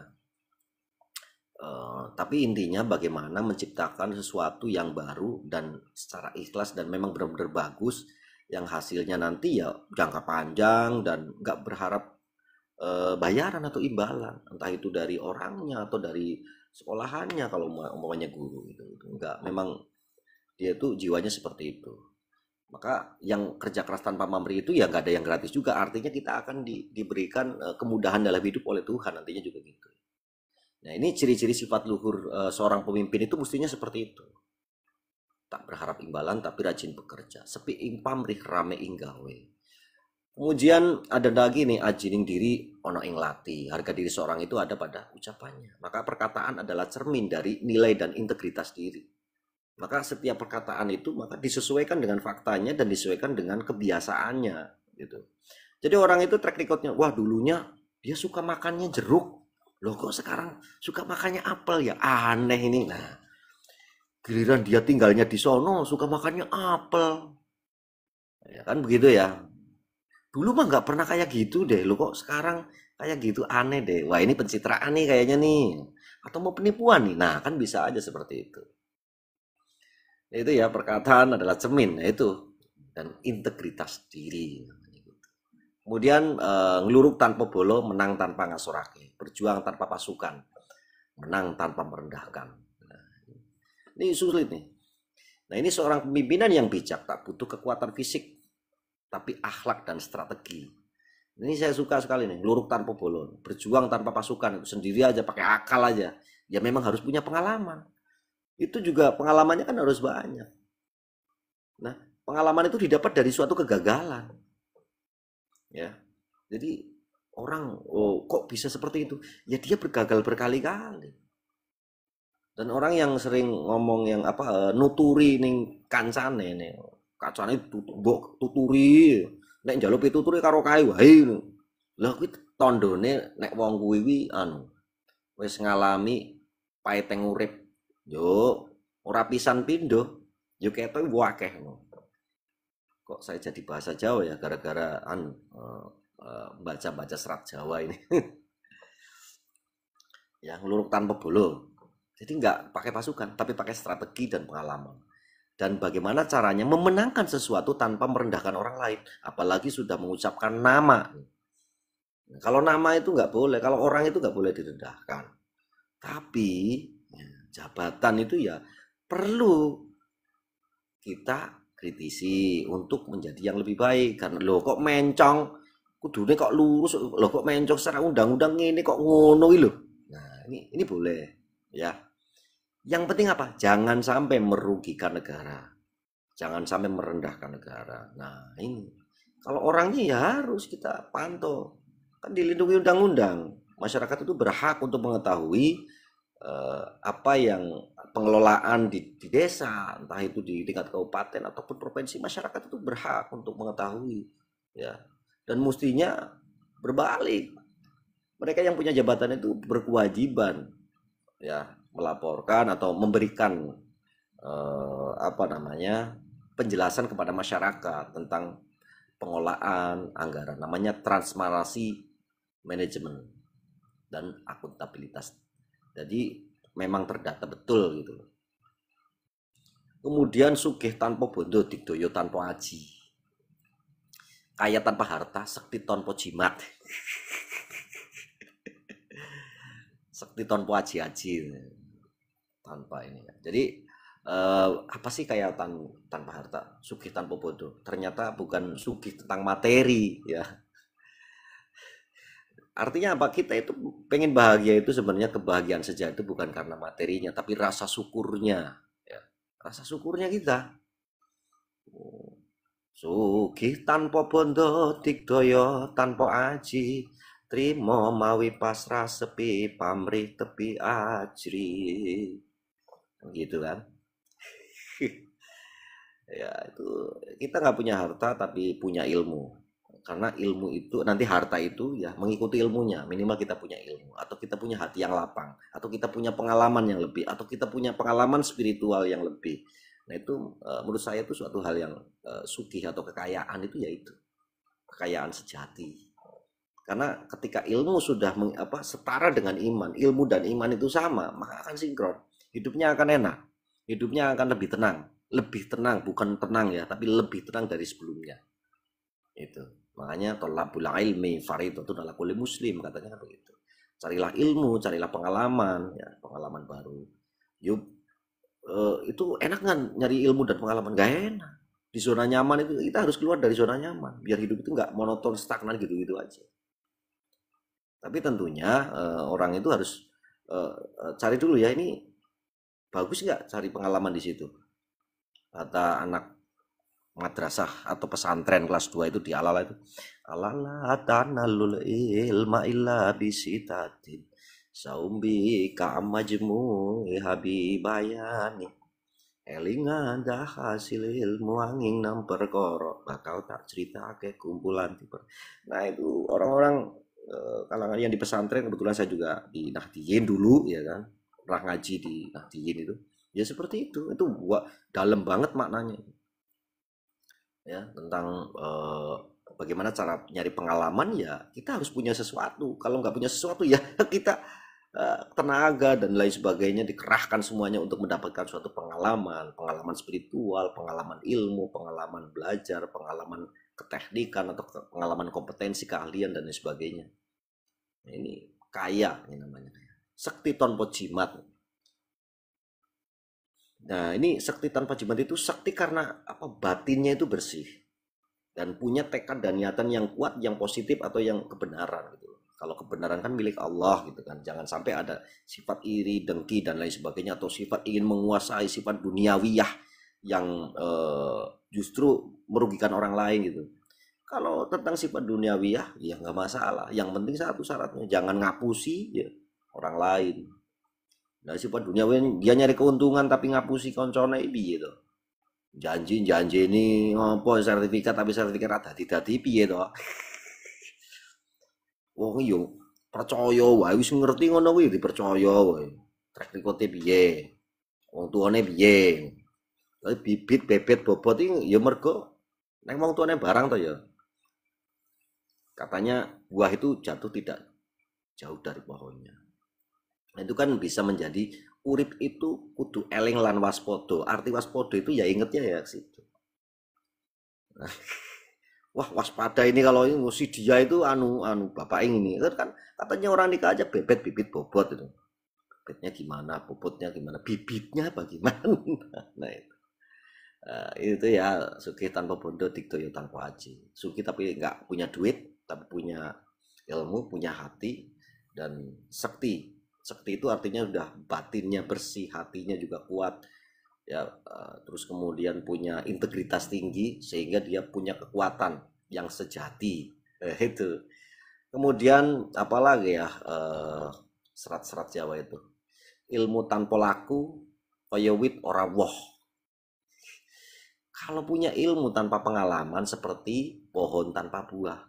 Tapi intinya bagaimana menciptakan sesuatu yang baru dan secara ikhlas dan memang benar-benar bagus yang hasilnya nanti ya jangka panjang dan nggak berharap bayaran atau imbalan entah itu dari orangnya atau dari sekolahannya kalau umpamanya guru gitu nggak memang dia tuh jiwanya seperti itu maka yang kerja keras tanpa pamrih itu ya nggak ada yang gratis juga artinya kita akan diberikan kemudahan dalam hidup oleh Tuhan nantinya juga gitu. Nah ini ciri-ciri sifat luhur seorang pemimpin itu mestinya seperti itu. Tak berharap imbalan tapi rajin bekerja. Sepi ing pamrih rame ing gawe. Kemudian ada lagi nih ajining diri ono ing lati. Harga diri seorang itu ada pada ucapannya. Maka perkataan adalah cermin dari nilai dan integritas diri. Maka setiap perkataan itu maka disesuaikan dengan faktanya dan disesuaikan dengan kebiasaannya gitu. Jadi orang itu track recordnya, wah dulunya dia suka makannya jeruk. Loh kok sekarang suka makannya apel ya? Aneh ini. Nah, giliran dia tinggalnya di sono suka makannya apel. Ya kan begitu ya. Dulu mah nggak pernah kayak gitu deh. Lo kok sekarang kayak gitu aneh deh. Wah ini pencitraan nih kayaknya nih. Atau mau penipuan nih. Nah kan bisa aja seperti itu. Itu ya perkataan adalah cermin. Nah itu. Dan integritas diri. Kemudian ngeluruk tanpa bolo, menang tanpa ngasorake. Berjuang tanpa pasukan. Menang tanpa merendahkan. Nah, ini sulit nih. Nah ini seorang pemimpinan yang bijak. Tak butuh kekuatan fisik. Tapi akhlak dan strategi. Ini saya suka sekali nih, ngeluruk tanpa bolon, berjuang tanpa pasukan, sendiri aja pakai akal aja. Ya memang harus punya pengalaman. Itu juga pengalamannya kan harus banyak. Nah, pengalaman itu didapat dari suatu kegagalan, ya. Jadi orang, oh kok bisa seperti itu? Ya dia bergagal berkali-kali. Dan orang yang sering ngomong yang apa nuturi ning kancane nih, kancane tuturi, nek njaluk pituturi karo kae wae. Lah kuwi tandane nek wong kuwi anu wis ngalami paeteng urip. Yo ora pisan pindho, yo ketok akeh ngono. Kok saya jadi bahasa Jawa ya gara-gara anu baca-baca serat Jawa ini. Yang luruk tanpa bolo. Jadi nggak pakai pasukan, tapi pakai strategi dan pengalaman. Dan bagaimana caranya memenangkan sesuatu tanpa merendahkan orang lain. Apalagi sudah mengucapkan nama. Kalau nama itu nggak boleh, kalau orang itu nggak boleh direndahkan. Tapi jabatan itu ya perlu kita kritisi untuk menjadi yang lebih baik. Karena lo kok mencong, kudune kok lurus, lo kok mencong secara undang-undang ini kok ngono lho. Nah, ini boleh ya. Yang penting apa? Jangan sampai merugikan negara. Jangan sampai merendahkan negara. Nah, ini. Kalau orangnya ya harus kita pantau. Kan dilindungi undang-undang. Masyarakat itu berhak untuk mengetahui apa yang pengelolaan di desa, entah itu di tingkat kabupaten ataupun provinsi, masyarakat itu berhak untuk mengetahui, ya. Dan mestinya berbalik. Mereka yang punya jabatan itu berkewajiban, ya, melaporkan atau memberikan apa namanya penjelasan kepada masyarakat tentang pengolahan anggaran. Namanya transparansi manajemen dan akuntabilitas. Jadi memang terdata betul gitu. Kemudian sugih tanpa bondo digdoyo tanpa aji. Kaya tanpa harta, sekti tanpa jimat. Sekti tanpa aji-aji. Tanpa ini. Jadi apa sih kaya tanpa harta? Sugih tanpa bondo. Ternyata bukan sugih tentang materi ya. Artinya apa? Kita itu pengen bahagia itu sebenarnya kebahagiaan sejati itu bukan karena materinya, tapi rasa syukurnya. Ya. Rasa syukurnya kita. Sugih tanpa bondo, digdaya tanpa aji, trimo mawi pasrah sepi, pamrih tepi ajri. Gitu kan? Ya itu kita nggak punya harta tapi punya ilmu. Karena ilmu itu nanti harta itu ya mengikuti ilmunya, minimal kita punya ilmu atau kita punya hati yang lapang atau kita punya pengalaman yang lebih atau kita punya pengalaman spiritual yang lebih. Nah itu menurut saya itu suatu hal yang sugih atau kekayaan itu yaitu kekayaan sejati. Karena ketika ilmu sudah setara dengan iman, ilmu dan iman itu sama, maka akan sinkron. Hidupnya akan enak, hidupnya akan lebih tenang, bukan tenang ya, tapi lebih tenang dari sebelumnya. Itu. Makanya tolabul ilmi fardhatun ala kulli muslim katanya kan begitu. Carilah ilmu, carilah pengalaman, ya, pengalaman baru. Yuk, itu enak kan nyari ilmu dan pengalaman? Gak enak. Di zona nyaman itu kita harus keluar dari zona nyaman biar hidup itu nggak monoton stagnan gitu-gitu aja. Tapi tentunya orang itu harus cari dulu ya ini bagus nggak cari pengalaman di situ. Kata anak madrasah atau pesantren kelas 2 itu di alala itu alala tanalul ilma illa bisitatin saumbi kamajmu habibayani elingan dah hasil ilmu angin namper korok bakal tak cerita ke kumpulan tipe. Nah itu orang-orang kalangan yang di pesantren, kebetulan saya juga di Nahdiyin dulu ya kan, pernah ngaji di Nahdiyin itu ya seperti itu dalam banget maknanya ya tentang bagaimana cara nyari pengalaman. Ya kita harus punya sesuatu, kalau nggak punya sesuatu ya kita tenaga dan lain sebagainya dikerahkan semuanya untuk mendapatkan suatu pengalaman spiritual, pengalaman ilmu, pengalaman belajar, pengalaman keteknikan atau pengalaman kompetensi, keahlian dan lain sebagainya. Nah, ini kaya ini namanya sekti tanpa jimat. Nah, ini sakti tanpa jimat itu sakti karena apa? Batinnya itu bersih. dan punya tekad dan niatan yang kuat, yang positif atau yang kebenaran gitu. Kalau kebenaran kan milik Allah gitu kan. Jangan sampai ada sifat iri, dengki dan lain sebagainya, atau sifat ingin menguasai, sifat duniawiyah yang justru merugikan orang lain gitu. Kalau tentang sifat duniawiyah ya nggak masalah. Yang penting satu syaratnya jangan ngapusi ya orang lain. Nah sifat duniawi dia nyari keuntungan tapi ngapusi koncone piye to? Janji ini apa sertifikat tapi sertifikat ada dadi piye to? Wong yo percaya wae wis ngerti ngono kuwi dipercaya wae. Track record piye? Wong tuane piye? Tapi bibit bebet bobot iki ya mergo nek wong tuane barang to ya. Katanya buah itu jatuh tidak jauh dari pohonnya. Nah, itu kan bisa menjadi urip itu kudu eling lan waspodo. Arti waspodo itu ya ingetnya ya situ. Nah, wah waspada ini kalau ini si dia itu anu bapak ini kan katanya orang nikah aja bebet bibit bobot itu. Bebetnya gimana, bobotnya gimana, bibitnya bagaimana. Nah, itu ya sugih tanpa bondo diktoyo tanpa aji. Sugih tapi nggak punya duit, tapi punya ilmu, punya hati dan sekti. Sekti itu artinya udah batinnya bersih, hatinya juga kuat. Ya, terus kemudian punya integritas tinggi sehingga dia punya kekuatan yang sejati. Itu. Kemudian apalagi ya serat-serat Jawa itu. Ilmu tanpa laku kaya wit ora woh. Kalau punya ilmu tanpa pengalaman seperti pohon tanpa buah.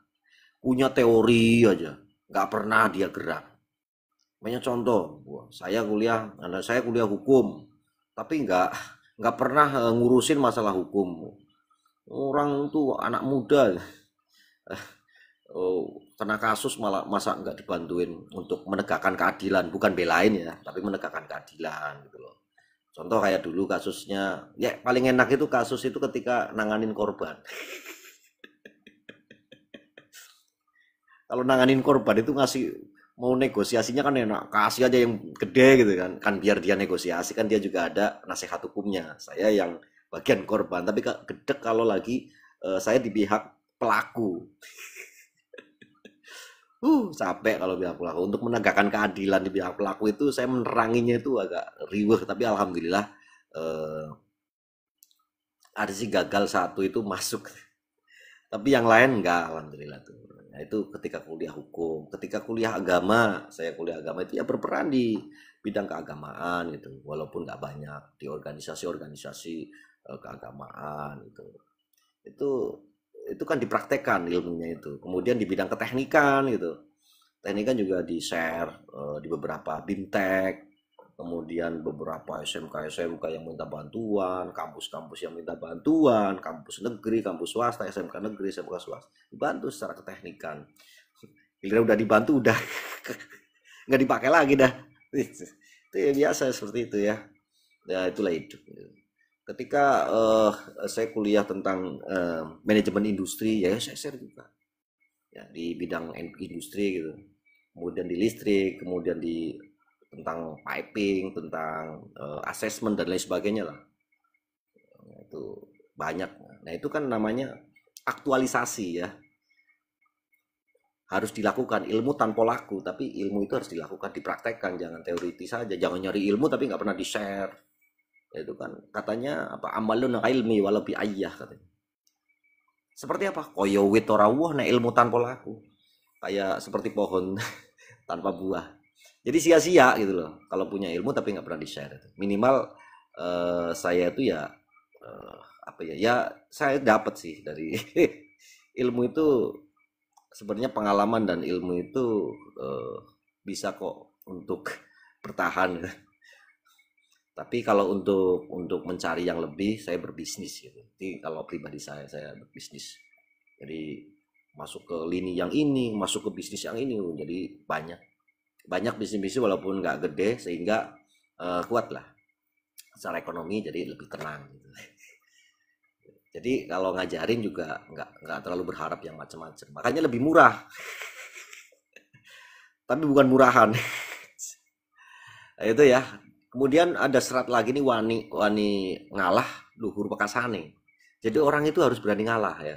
Punya teori aja, nggak pernah dia gerak. Banyak contoh, saya kuliah, anak saya kuliah hukum, tapi nggak pernah ngurusin masalah hukum. Orang itu anak muda, kena kasus malah masa nggak dibantuin untuk menegakkan keadilan, bukan belain ya, tapi menegakkan keadilan gitu loh. Contoh kayak dulu kasusnya, ya paling enak itu kasus itu ketika nanganin korban. Kalau nanganin korban itu ngasih mau negosiasinya kan enak, kasih aja yang gede gitu kan biar dia negosiasi kan dia juga ada nasihat hukumnya. Saya yang bagian korban, tapi gede kalau lagi saya di pihak pelaku. Capek kalau pihak pelaku untuk menegakkan keadilan di pihak pelaku itu saya meneranginya itu agak riweh, tapi alhamdulillah ada sih gagal satu itu masuk. Tapi yang lain enggak, alhamdulillah tuh. Nah, itu ketika kuliah hukum, ketika kuliah agama, saya kuliah agama itu ya berperan di bidang keagamaan gitu, walaupun nggak banyak di organisasi-organisasi keagamaan gitu. Itu itu kan dipraktekkan ilmunya itu. Kemudian di bidang keteknikan gitu. Teknikan juga di share di beberapa bimtek, kemudian beberapa SMK yang minta bantuan, kampus-kampus yang minta bantuan, kampus negeri, kampus swasta, SMK negeri, SMK swasta, dibantu secara keteknikan. Giliran udah dibantu udah nggak dipakai lagi dah. Itu ya biasa seperti itu ya. Ya itulah hidup. Ketika saya kuliah tentang manajemen industri ya saya share juga ya di bidang industri gitu. Kemudian di listrik, kemudian di tentang piping, tentang assessment dan lain sebagainya lah. Itu banyak. Nah, itu kan namanya aktualisasi ya. Harus dilakukan ilmu tanpa laku, tapi ilmu itu harus dilakukan, dipraktekkan, jangan teoritis saja, jangan nyari ilmu tapi nggak pernah di-share. Itu kan katanya apa amalun ilmi walau bi ayyah katanya. Seperti apa? Koyo wit ora woh nek ilmu tanpa laku. Kayak seperti pohon tanpa buah. Jadi sia-sia gitu loh kalau punya ilmu tapi nggak pernah di-share. Minimal saya itu ya apa ya? Ya saya dapat sih dari ilmu itu sebenarnya pengalaman dan ilmu itu bisa kok untuk bertahan. Tapi kalau untuk mencari yang lebih saya berbisnis gitu. Jadi kalau pribadi saya berbisnis. Jadi masuk ke lini yang ini, masuk ke bisnis yang ini, jadi banyak bisnis-bisnis walaupun nggak gede sehingga kuat lah secara ekonomi jadi lebih tenang gitu. Jadi kalau ngajarin juga nggak terlalu berharap yang macam-macam, makanya lebih murah tapi bukan murahan. Nah, itu ya. Kemudian ada serat lagi nih wani wani ngalah luhur pekasane. Jadi orang itu harus berani ngalah ya.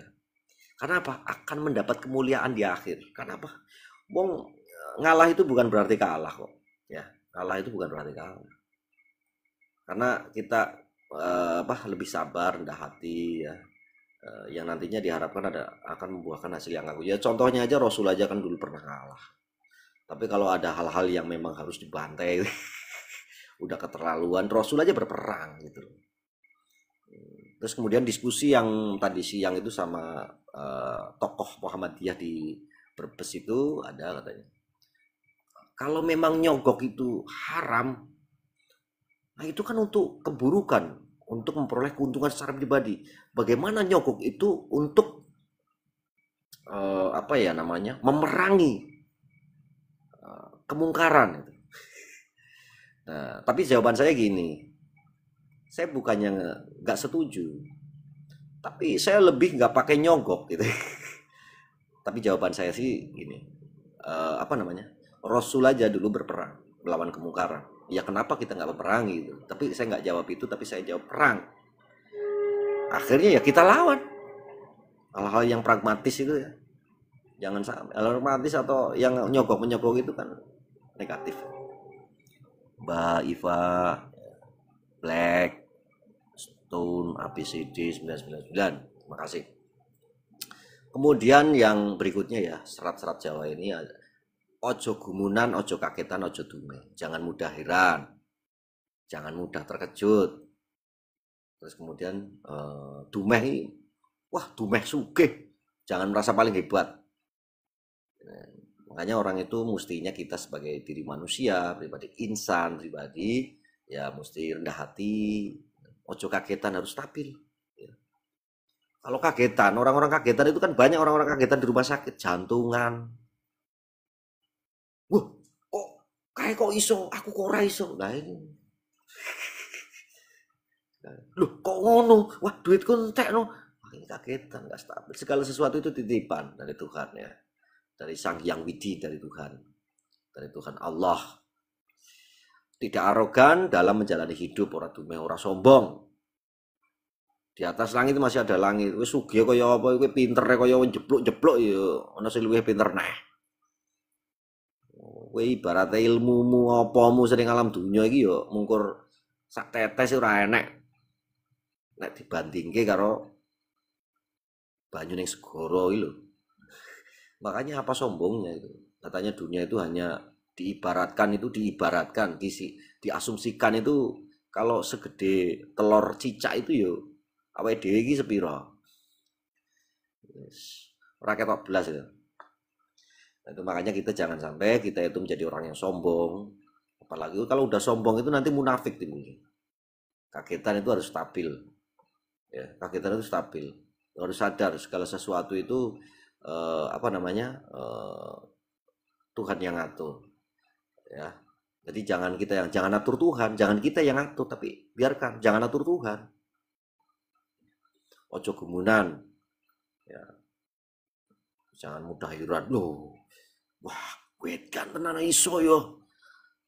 Karena apa? Akan mendapat kemuliaan di akhir. Karena apa? Wong ngalah itu bukan berarti kalah kok. Ya, kalah itu bukan berarti kalah. Karena kita lebih sabar, rendah hati ya. Yang nantinya diharapkan akan membuahkan hasil yang aku. Ya contohnya aja Rasul aja kan dulu pernah kalah. Tapi kalau ada hal-hal yang memang harus dibantai, udah keterlaluan, Rasul aja berperang gitu. Terus kemudian diskusi yang tadi siang itu sama tokoh Muhammadiyah di Brebes itu ada katanya. Kalau memang nyogok itu haram, nah itu kan untuk keburukan, untuk memperoleh keuntungan secara pribadi. Bagaimana nyogok itu untuk memerangi kemungkaran. Nah, tapi jawaban saya gini, saya bukannya nggak setuju, tapi saya lebih nggak pakai nyogok gitu. Tapi jawaban saya sih gini, Rasul aja dulu berperang melawan kemungkaran. Ya kenapa kita nggak berperang gitu? Tapi saya nggak jawab itu, tapi saya jawab perang. Akhirnya ya kita lawan hal-hal yang pragmatis itu ya. Jangan sampai pragmatis atau yang menyogok itu kan negatif. Mbak Iva, Black, Stone, ABCD 999. Terima kasih. Kemudian yang berikutnya ya, serat-serat Jawa ini ada ojo gumunan, ojo kagetan, ojo dumeh. Jangan mudah heran, jangan mudah terkejut. Terus kemudian dumeh, wah dumeh sugih. Jangan merasa paling hebat. Makanya orang itu mestinya kita sebagai diri manusia, pribadi insan, pribadi ya mesti rendah hati, ojo kagetan, harus stabil. Ya. Kalau kagetan, orang-orang kagetan itu kan banyak orang-orang kagetan di rumah sakit, jantungan. Wah, kok iso, aku kok ora iso. Nah ini. Loh, kok ngono? Wah, duitku entek no. Wah, ini kagetan, enggak stabil. Segala sesuatu itu titipan dari Tuhan ya. Dari Sang Hyang Widi, dari Tuhan. Dari Tuhan Allah. Tidak arogan dalam menjalani hidup, ora dumeh, ora sombong. Di atas langit masih ada langit. Wis sugih kaya apa, kowe pintere kaya jeblok-jeblok ya, ana sing luwih pinter neh. Kowe ibaratnya ilmumu apamu sering alam dunia iki ya mungkur sak tetes ora enek. Nek dibandingke karo banyu ning segara iki lho. Makanya apa sombongnya itu? Katanya dunia itu hanya diibaratkan, diasumsikan itu kalau segede telur cicak itu yo awake dhewe iki sepira. Ora ketok blas ya. Nah, itu makanya kita jangan sampai kita itu menjadi orang yang sombong. Apalagi kalau udah sombong itu nanti munafik timbulnya. Kagetan itu harus stabil. Ya, kagetan itu stabil. Harus sadar segala sesuatu itu Tuhan yang ngatur. Ya. Jadi jangan atur Tuhan, jangan kita yang atur, tapi biarkan, jangan atur Tuhan. Ojo gumunan. Ya. Jangan mudah heran loh. Wah, wedan tenan iso yo.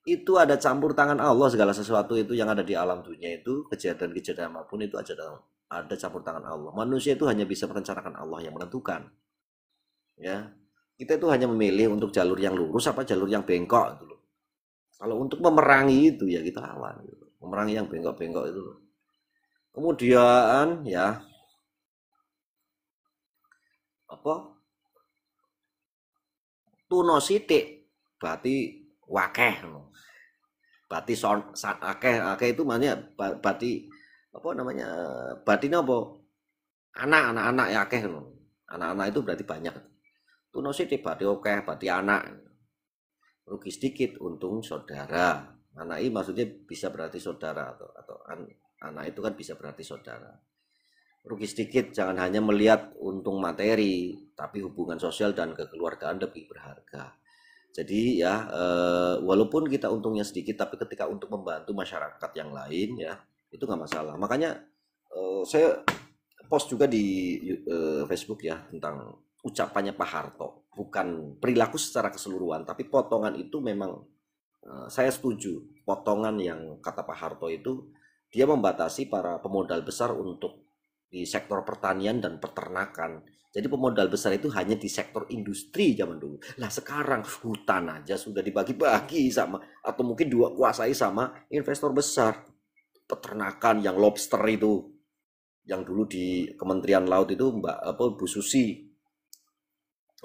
Itu ada campur tangan Allah, segala sesuatu itu yang ada di alam dunia itu, kejadian-kejadian apapun itu ada campur tangan Allah. Manusia itu hanya bisa merencanakan, Allah yang menentukan. Ya. Kita itu hanya memilih untuk jalur yang lurus apa jalur yang bengkok itu loh. Kalau untuk memerangi itu ya kita lawan gitu. Memerangi yang bengkok-bengkok itu loh. Kemudian ya tuno sithik berarti wakeh. Berarti akeh itu maknanya berarti batin apa? Anak-anak ya akeh. Anak-anak itu berarti banyak. Tuno sithik berarti akeh, berarti anak. Rugi sedikit untung saudara. Anak ini maksudnya bisa berarti saudara atau anak itu kan bisa berarti saudara. Rugi sedikit, jangan hanya melihat untung materi, tapi hubungan sosial dan kekeluargaan lebih berharga. Jadi ya walaupun kita untungnya sedikit, tapi ketika untuk membantu masyarakat yang lain ya itu nggak masalah. Makanya saya post juga di Facebook ya tentang ucapannya Pak Harto, bukan perilaku secara keseluruhan, tapi potongan itu memang saya setuju. Potongan yang kata Pak Harto itu dia membatasi para pemodal besar untuk di sektor pertanian dan peternakan. Jadi pemodal besar itu hanya di sektor industri zaman dulu. Lah sekarang hutan aja sudah dibagi-bagi sama atau mungkin dua kuasai sama investor besar. Peternakan yang lobster itu yang dulu di Kementerian Laut itu Mbak apa Bu Susi.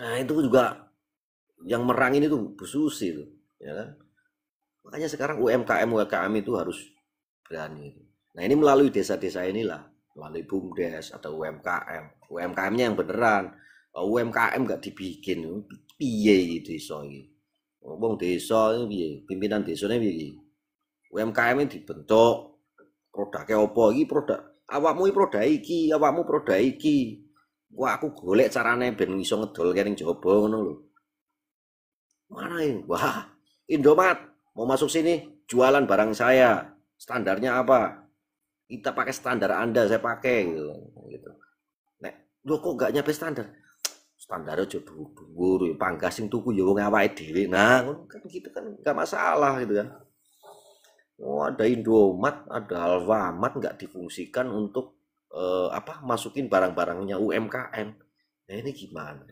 Nah, itu juga yang merangin itu Bu Susi itu, ya kan? Makanya sekarang UMKM itu harus berani. Nah, ini melalui desa-desa inilah, melalui BUMDes atau UMKM. UMKM-nya yang beneran. UMKM nggak dibikin, piye desa ini. Ngomong desa ini piye, pimpinan desanya piye. UMKM ini dibentuk, produknya apa iki produk awakmu produk iki. Wah, aku golek carane ben iso ngedol kene jaba ngono lho. Mana ini? Wah, Indomaret mau masuk sini jualan barang saya. Standarnya apa? Kita pakai standar Anda, saya pakai gitu. Nek, lo kok gak nyampe standar? Standarnya aja dhuwur, ya panggas sing tuku ya wong awake dhewe. Nah, kan gitu kan enggak masalah gitu kan. Oh, ada Indomaret, ada Alfamart nggak difungsikan untuk apa masukin barang-barangnya UMKM. Nah, ini gimana?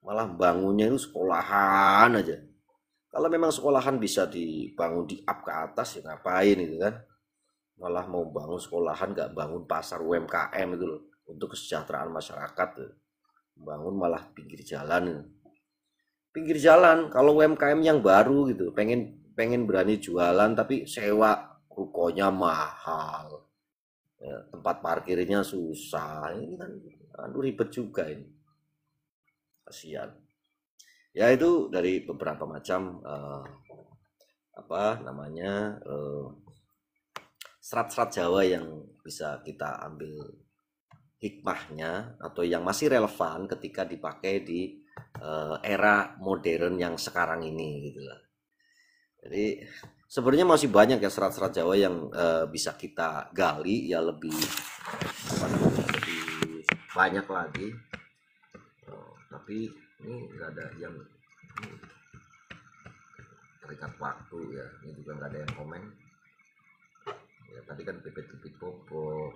Malah bangunnya itu sekolahan aja. Kalau memang sekolahan bisa dibangun di up ke atas ya ngapain itu kan? Malah mau bangun sekolahan nggak bangun pasar UMKM itu loh untuk kesejahteraan masyarakat tuh. Bangun malah pinggir jalan. Pinggir jalan kalau UMKM yang baru gitu, pengen pengen berani jualan tapi sewa rukonya mahal. Ya, tempat parkirnya susah. Ini kan aduh ribet juga ini. Kasihan. Ya itu dari beberapa macam apa namanya serat-serat Jawa yang bisa kita ambil hikmahnya atau yang masih relevan ketika dipakai di era modern yang sekarang ini gitu lah. Jadi sebenarnya masih banyak ya serat-serat Jawa yang bisa kita gali ya lebih apa namanya lebih banyak lagi. Tapi ini nggak ada yang terikat waktu ya. Ini juga nggak ada yang komen. Ya tadi kan pipit-pipit popo.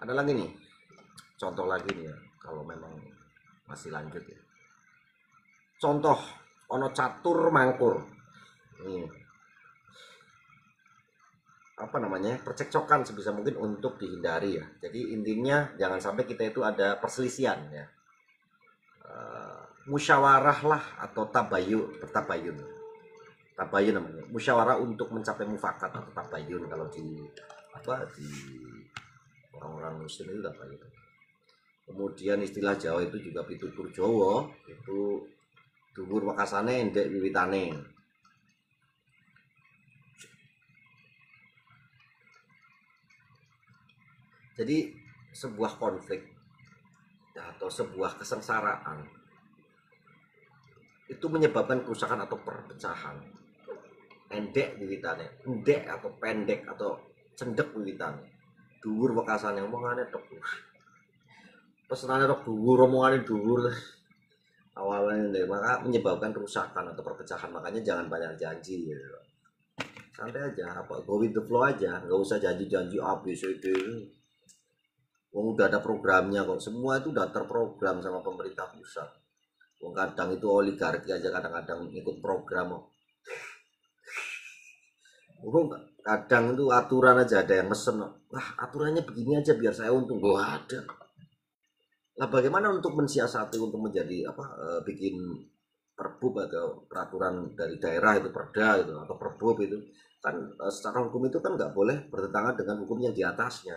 Ada lagi nih, contoh lagi nih ya, kalau memang masih lanjut ya. Contoh, ono catur mangkur. Nih, apa namanya, percekcokan sebisa mungkin untuk dihindari ya. Jadi intinya jangan sampai kita itu ada perselisihan ya. Musyawarah lah atau tabayun namanya. Musyawarah untuk mencapai mufakat atau tabayun kalau di apa di orang-orang muslim itu apa gitu. Kemudian istilah Jawa itu juga pitutur Jawa itu dhuwur wekasane endek wiwitane. Jadi sebuah konflik atau sebuah kesengsaraan itu menyebabkan kerusakan atau perpecahan. Endek wiwitane, endek atau pendek atau cendek wiwitane. Dhuwur wekasane omongane tok. Pesenane tok dhuwur, omongane dhuwur. Awalnya maka menyebabkan kerusakan atau perpecahan. Makanya jangan banyak janji gitu. Santai aja, apa go with the flow aja, nggak usah janji-janji A B C D. Wong udah ada programnya kok, semua itu udah terprogram sama pemerintah pusat. Wong kadang itu oligarki aja kadang-kadang ikut program kok. Kadang itu aturan aja ada yang mesen. Wah aturannya begini aja biar saya untung. Wah ada. Nah bagaimana untuk mensiasati untuk menjadi apa bikin perbub atau peraturan dari daerah itu perda itu atau perbub itu kan secara hukum itu kan nggak boleh bertentangan dengan hukum yang di atasnya.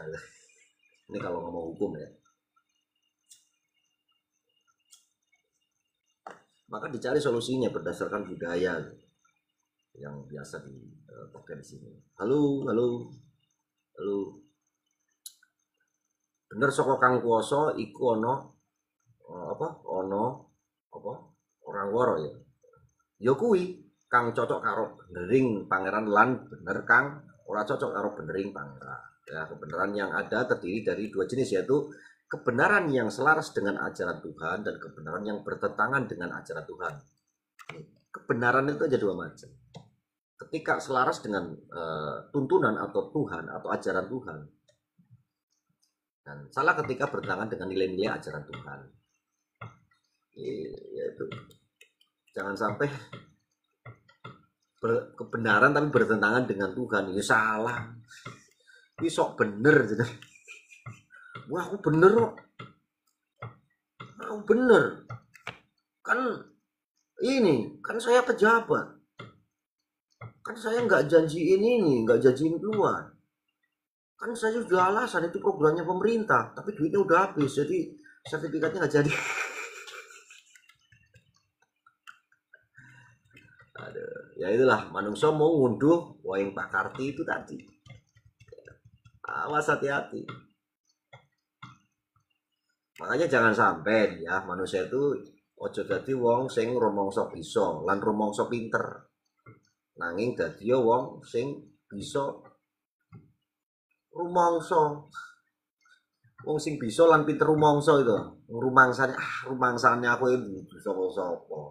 Ini kalau ngomong hukum ya. Maka dicari solusinya berdasarkan budaya yang biasa dipakai di sini. Halo, halo, halo. Bener saka kang kuwasa iku ana apa? Ana apa? Orang waro ya. Ya kuwi kang cocok karo benering pangeran lan bener kang ora cocok karo benering pangeran. Ya, kebenaran yang ada terdiri dari dua jenis yaitu kebenaran yang selaras dengan ajaran Tuhan dan kebenaran yang bertentangan dengan ajaran Tuhan. Kebenaran itu ada dua macam. Ketika selaras dengan tuntunan atau Tuhan atau ajaran Tuhan, Dan salah ketika bertentangan dengan nilai-nilai ajaran Tuhan. Yaitu jangan sampai kebenaran tapi bertentangan dengan Tuhan. Ya salah. Ini sok bener gitu. Wah, aku bener kok. Aku bener. Kan ini, kan saya pejabat. Kan saya nggak janjiin ini, nggak janjiin keluar. Kan saya sudah alasan itu programnya pemerintah, tapi duitnya udah habis, jadi sertifikatnya nggak jadi. Aduh, ya itulah manungsa mau ngunduh waing Pak Karti itu tadi. Awas, hati-hati. Makanya jangan sampai ya manusia itu ojo dadi wong sing rumangsa bisa lan rumangsa pinter. Nanging dadi wong sing bisa rumangsa. Wong sing bisa lan pinter rumangsa itu. Rumangsane aku iki sapa-sapa.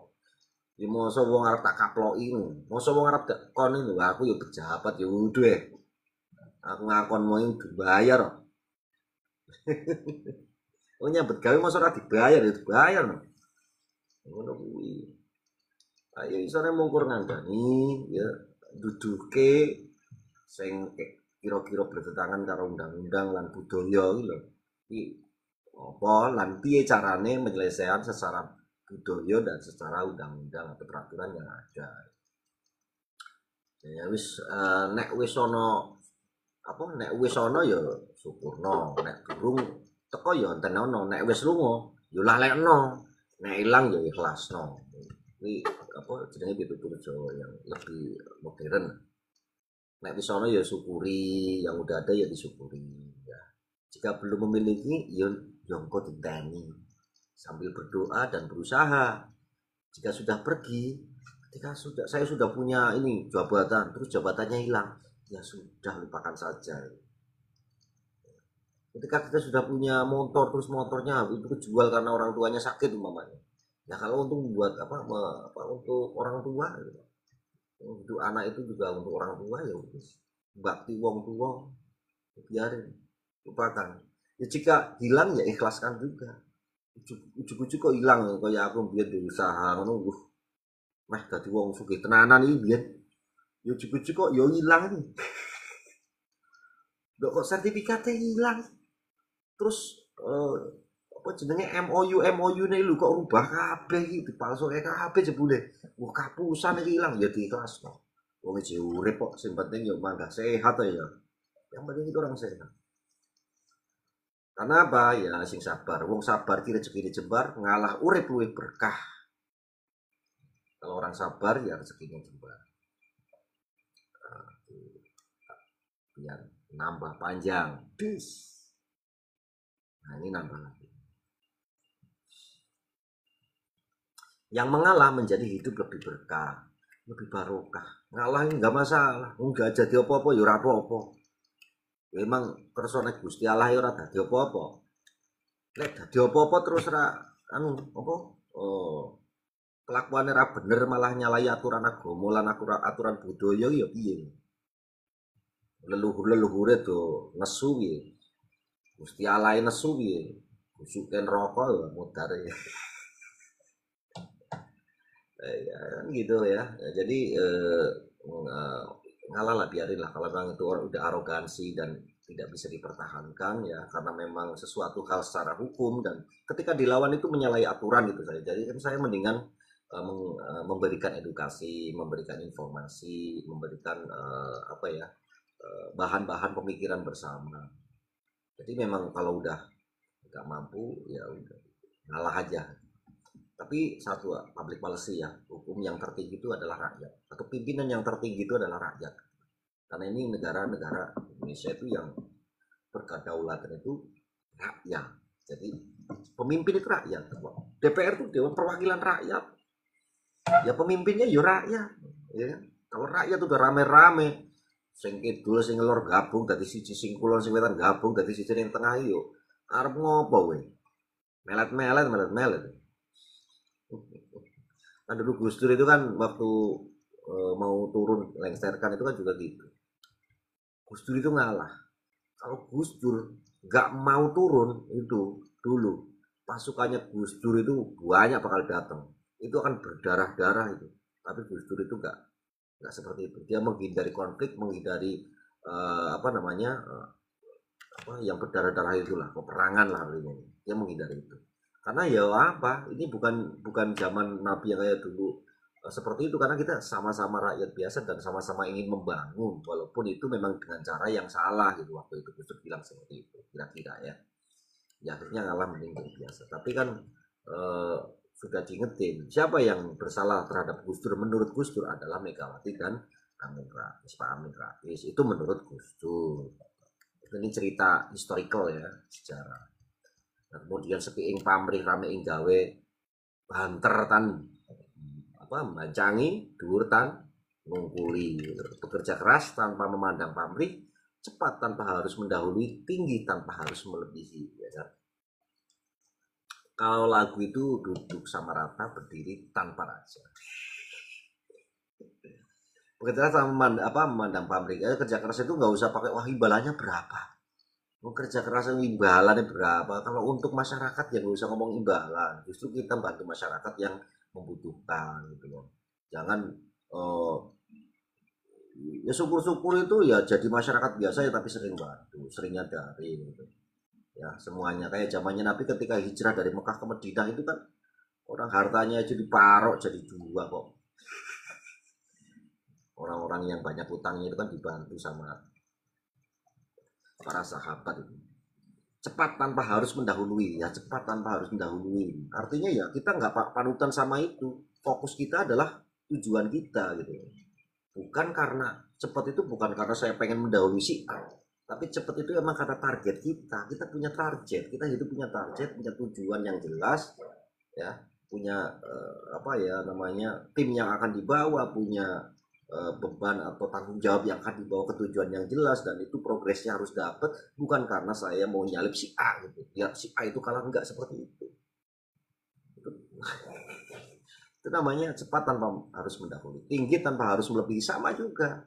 Ya masa wong arep tak kaploki ngono. Masa wong arep tak kon ini aku ya pejabat ya udah. Aku ngakon mau dibayar. Oh nyambet gawe masa ora dibayar ya dibayar no. Ngono kuwi. Ayo isane mungkur ngandani ya duduke sing kira-kira bertentangan karo undang-undang lan budaya iki lho. Iki apa lan piye carane menyelesaikan secara budaya dan secara undang-undang atau peraturan yang ada. Ya wis nek wis ana apa nek wis ana ya syukurno, nek durung teko ya entenono, nek wis lunga ya lalekno, nek ilang ya ikhlasno. Ini apa jenenge pitutur Jawa yang lebih modern. Nek wis ana ya syukuri, yang udah ada ya disyukuri ya. Jika belum memiliki ya engko diteni sambil berdoa dan berusaha. Jika sudah pergi, ketika saya sudah punya ini jabatan, terus jabatannya hilang, ya sudah lupakan saja. Ketika kita sudah punya motor, terus motornya itu kejual karena orang tuanya sakit umpamanya. Ya kalau untuk buat apa untuk orang tua, gitu. Untuk anak itu juga untuk orang tua ya bakti wong tua, biarin, lupakan. Ya jika hilang ya ikhlaskan juga. Ujuk-ujuk kok hilang, kayak aku biar berusaha ngono, meh dadi wong sugih tenanan iki biyen. Ya ujuk-ujuk kok ya hilang iki. Kok sertifikatnya hilang. Terus apa jenenge MOU ne lho kok rubah kabeh iki dipalsuke kabeh jebule. Wah kapusan iki ilang ya diikhlasno. Wong iki urip kok sing penting ya mangga sehat ya. Yang penting itu orang sehat. Karena apa? Ya sing sabar. Wong sabar ki rezekine jembar, ngalah urip luwih berkah. Kalau orang sabar ya rezekinya jembar. Biar nambah panjang. Nah ini nambah lagi. Yang mengalah menjadi hidup lebih berkah, lebih barokah. Ngalah ini nggak masalah, nggak jadi apa-apa, ya ora apa-apa. Memang kersa nek Gusti Allah ya ora dadi apa-apa. Nek dadi apa-apa terus ora anu apa? Oh, kelakuane ora bener malah nyalahi aturan agama lan aturan budaya ya piye? Leluhur-leluhure do nesu piye? Gusti Allah nesu piye? Kusuken rokok ya mudare. Ya kan gitu ya. Jadi ngalah lah, biarin lah kalau memang itu orang udah arogansi dan tidak bisa dipertahankan ya karena memang sesuatu hal secara hukum dan ketika dilawan itu menyalahi aturan gitu saya. Jadi kan saya mendingan memberikan edukasi, memberikan informasi, memberikan apa ya bahan-bahan pemikiran bersama. Jadi memang kalau udah nggak mampu ya udah ngalah aja. Tapi satu public policy ya, hukum yang tertinggi itu adalah rakyat atau pimpinan yang tertinggi itu adalah rakyat. Karena ini negara-negara Indonesia itu yang berkedaulatan itu rakyat. Jadi pemimpin itu rakyat. DPR itu dewan perwakilan rakyat. Ya pemimpinnya ya rakyat. Ya. Kalau rakyat udah rame-rame, sing kidul sing ngelor gabung dadi siji, sing kulon sing wetan gabung dadi siji ning tengah yo. Arep ngopo kowe? Melet-melet. Kan dulu Gus Dur itu kan waktu mau turun lengserkan itu kan juga gitu. Gus Dur itu ngalah. Kalau Gus Dur nggak mau turun itu dulu, pasukannya Gus Dur itu banyak bakal datang, itu akan berdarah-darah itu. Tapi Gus Dur itu nggak seperti itu, dia menghindari konflik, menghindari apa namanya, apa yang berdarah-darah itulah, peperangan lah artinya, dia menghindari itu. Karena ya apa, ini bukan bukan zaman Nabi yang kayak dulu seperti itu, karena kita sama-sama rakyat biasa dan sama-sama ingin membangun, walaupun itu memang dengan cara yang salah gitu. Waktu itu Gus Dur bilang seperti itu kira-kira ya, ya akhirnya ngalah mending biasa. Tapi kan eh, sudah diingetin siapa yang bersalah terhadap Gus Dur, menurut Gus Dur adalah Megawati dan Amin Rais, Pak Amin Rais, itu menurut Gus Dur. Ini cerita historical ya, sejarah. Nah, kemudian sepiing pamrih rame ing gawe banter tan apa mancangi dhuwur tan ngungkuli, bekerja keras tanpa memandang pamrih, cepat tanpa harus mendahului, tinggi tanpa harus melebihi, ya kan? Kalau lagu itu duduk sama rata, berdiri tanpa raja. Bekerja sama memandang pamrih, kerja keras itu nggak usah pakai wah imbalannya berapa. Mau kerja keras imbalannya berapa? Kalau untuk masyarakat ya nggak usah ngomong imbalan. Justru kita bantu masyarakat yang membutuhkan gitu loh. Jangan eh, ya syukur-syukur itu ya jadi masyarakat biasa ya, tapi sering bantu, sering nyadari gitu. Ya semuanya kayak zamannya Nabi ketika hijrah dari Mekah ke Madinah itu kan orang hartanya aja diparok jadi dua kok. Orang-orang yang banyak utangnya itu kan dibantu sama para sahabat itu. Cepat tanpa harus mendahului, ya cepat tanpa harus mendahului, artinya ya kita nggak panutan sama itu, fokus kita adalah tujuan kita gitu, bukan karena cepat itu bukan karena saya pengen mendahului si A, tapi cepat itu emang karena target kita punya target, kita hidup punya target, punya tujuan yang jelas ya, punya apa ya namanya, tim yang akan dibawa, punya beban atau tanggung jawab yang akan dibawa ke tujuan yang jelas, dan itu progresnya harus dapat, bukan karena saya mau nyalip si A gitu ya, si A itu kalah, enggak seperti itu namanya cepat tanpa harus mendahului, tinggi tanpa harus melebihi, sama juga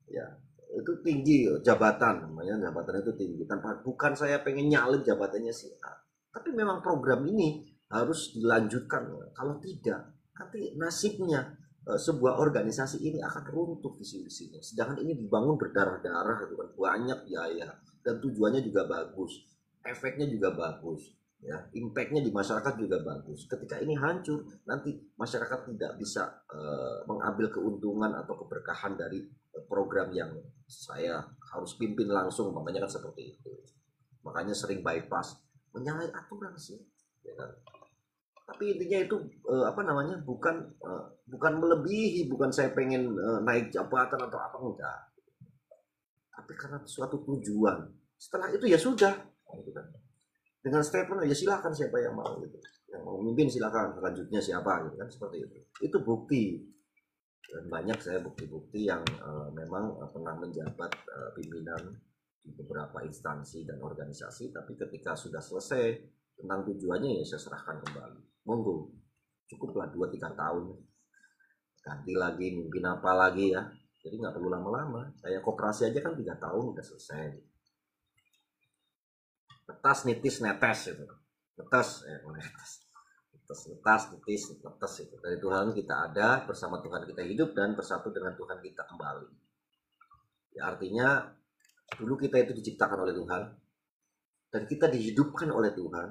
ya, itu tinggi jabatan, namanya jabatan itu tinggi tanpa, bukan saya pengen nyalip jabatannya si A, tapi memang program ini harus dilanjutkan, kalau tidak nanti nasibnya sebuah organisasi ini akan runtuh visi misinya, sedangkan ini dibangun berdarah-darah itu kan, banyak biaya dan tujuannya juga bagus, efeknya juga bagus ya, impactnya di masyarakat juga bagus. Ketika ini hancur, nanti masyarakat tidak bisa mengambil keuntungan atau keberkahan dari program yang saya harus pimpin langsung, makanya kan seperti itu, makanya sering bypass, menyalahi aturan sih ya kan? Tapi intinya itu apa namanya, bukan melebihi, bukan saya pengen naik jabatan atau apa, enggak, tapi karena suatu tujuan, setelah itu ya sudah gitu kan, dengan statement ya silakan siapa yang mau gitu, yang mau memimpin silakan, selanjutnya siapa gitu kan, seperti itu bukti. Dan banyak saya bukti-bukti yang memang pernah menjabat pimpinan di beberapa instansi dan organisasi, tapi ketika sudah selesai tentang tujuannya ya saya serahkan kembali, monggo, cukuplah 2-3 tahun, ganti lagi, mimpin apa lagi ya, jadi nggak perlu lama-lama, kayak koperasi aja kan 3 tahun udah selesai, netas nitis netes itu, netes netes netes netas nitis netes itu, dari Tuhan kita ada, bersama Tuhan kita hidup, dan bersatu dengan Tuhan kita kembali ya, artinya dulu kita itu diciptakan oleh Tuhan dan kita dihidupkan oleh Tuhan,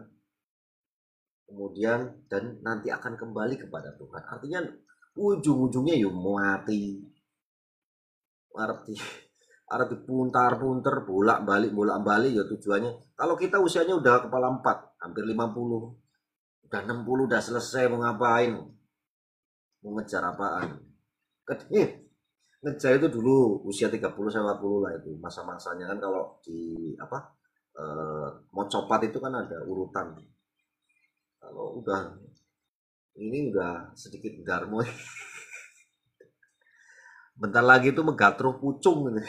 kemudian dan nanti akan kembali kepada Tuhan, artinya ujung-ujungnya yuk mati, arti arti puntar-punter bolak-balik ya tujuannya. Kalau kita usianya udah kepala 4, hampir 50, udah 60, udah selesai, mau ngapain, mau ngejar apaan, ngejar itu dulu usia 30-40 lah, itu masa-masanya kan, kalau di apa mau copat itu kan ada urutan, kalau udah ini udah sedikit garmo, bentar lagi tuh megatruh pucung gitu.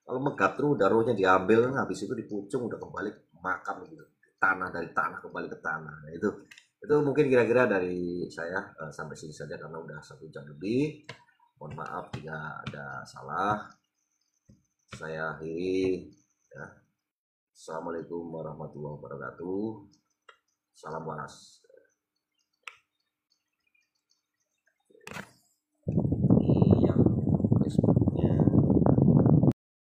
Kalau megatruh udah rohnya diambil, habis itu dipucung udah kembali makam gitu, tanah, dari tanah kembali ke tanah. Nah, itu mungkin kira-kira dari saya, sampai sini saja karena udah 1 jam lebih, mohon maaf jika ada salah. saya akhiri ya. Assalamualaikum warahmatullahi wabarakatuh. Salam waras.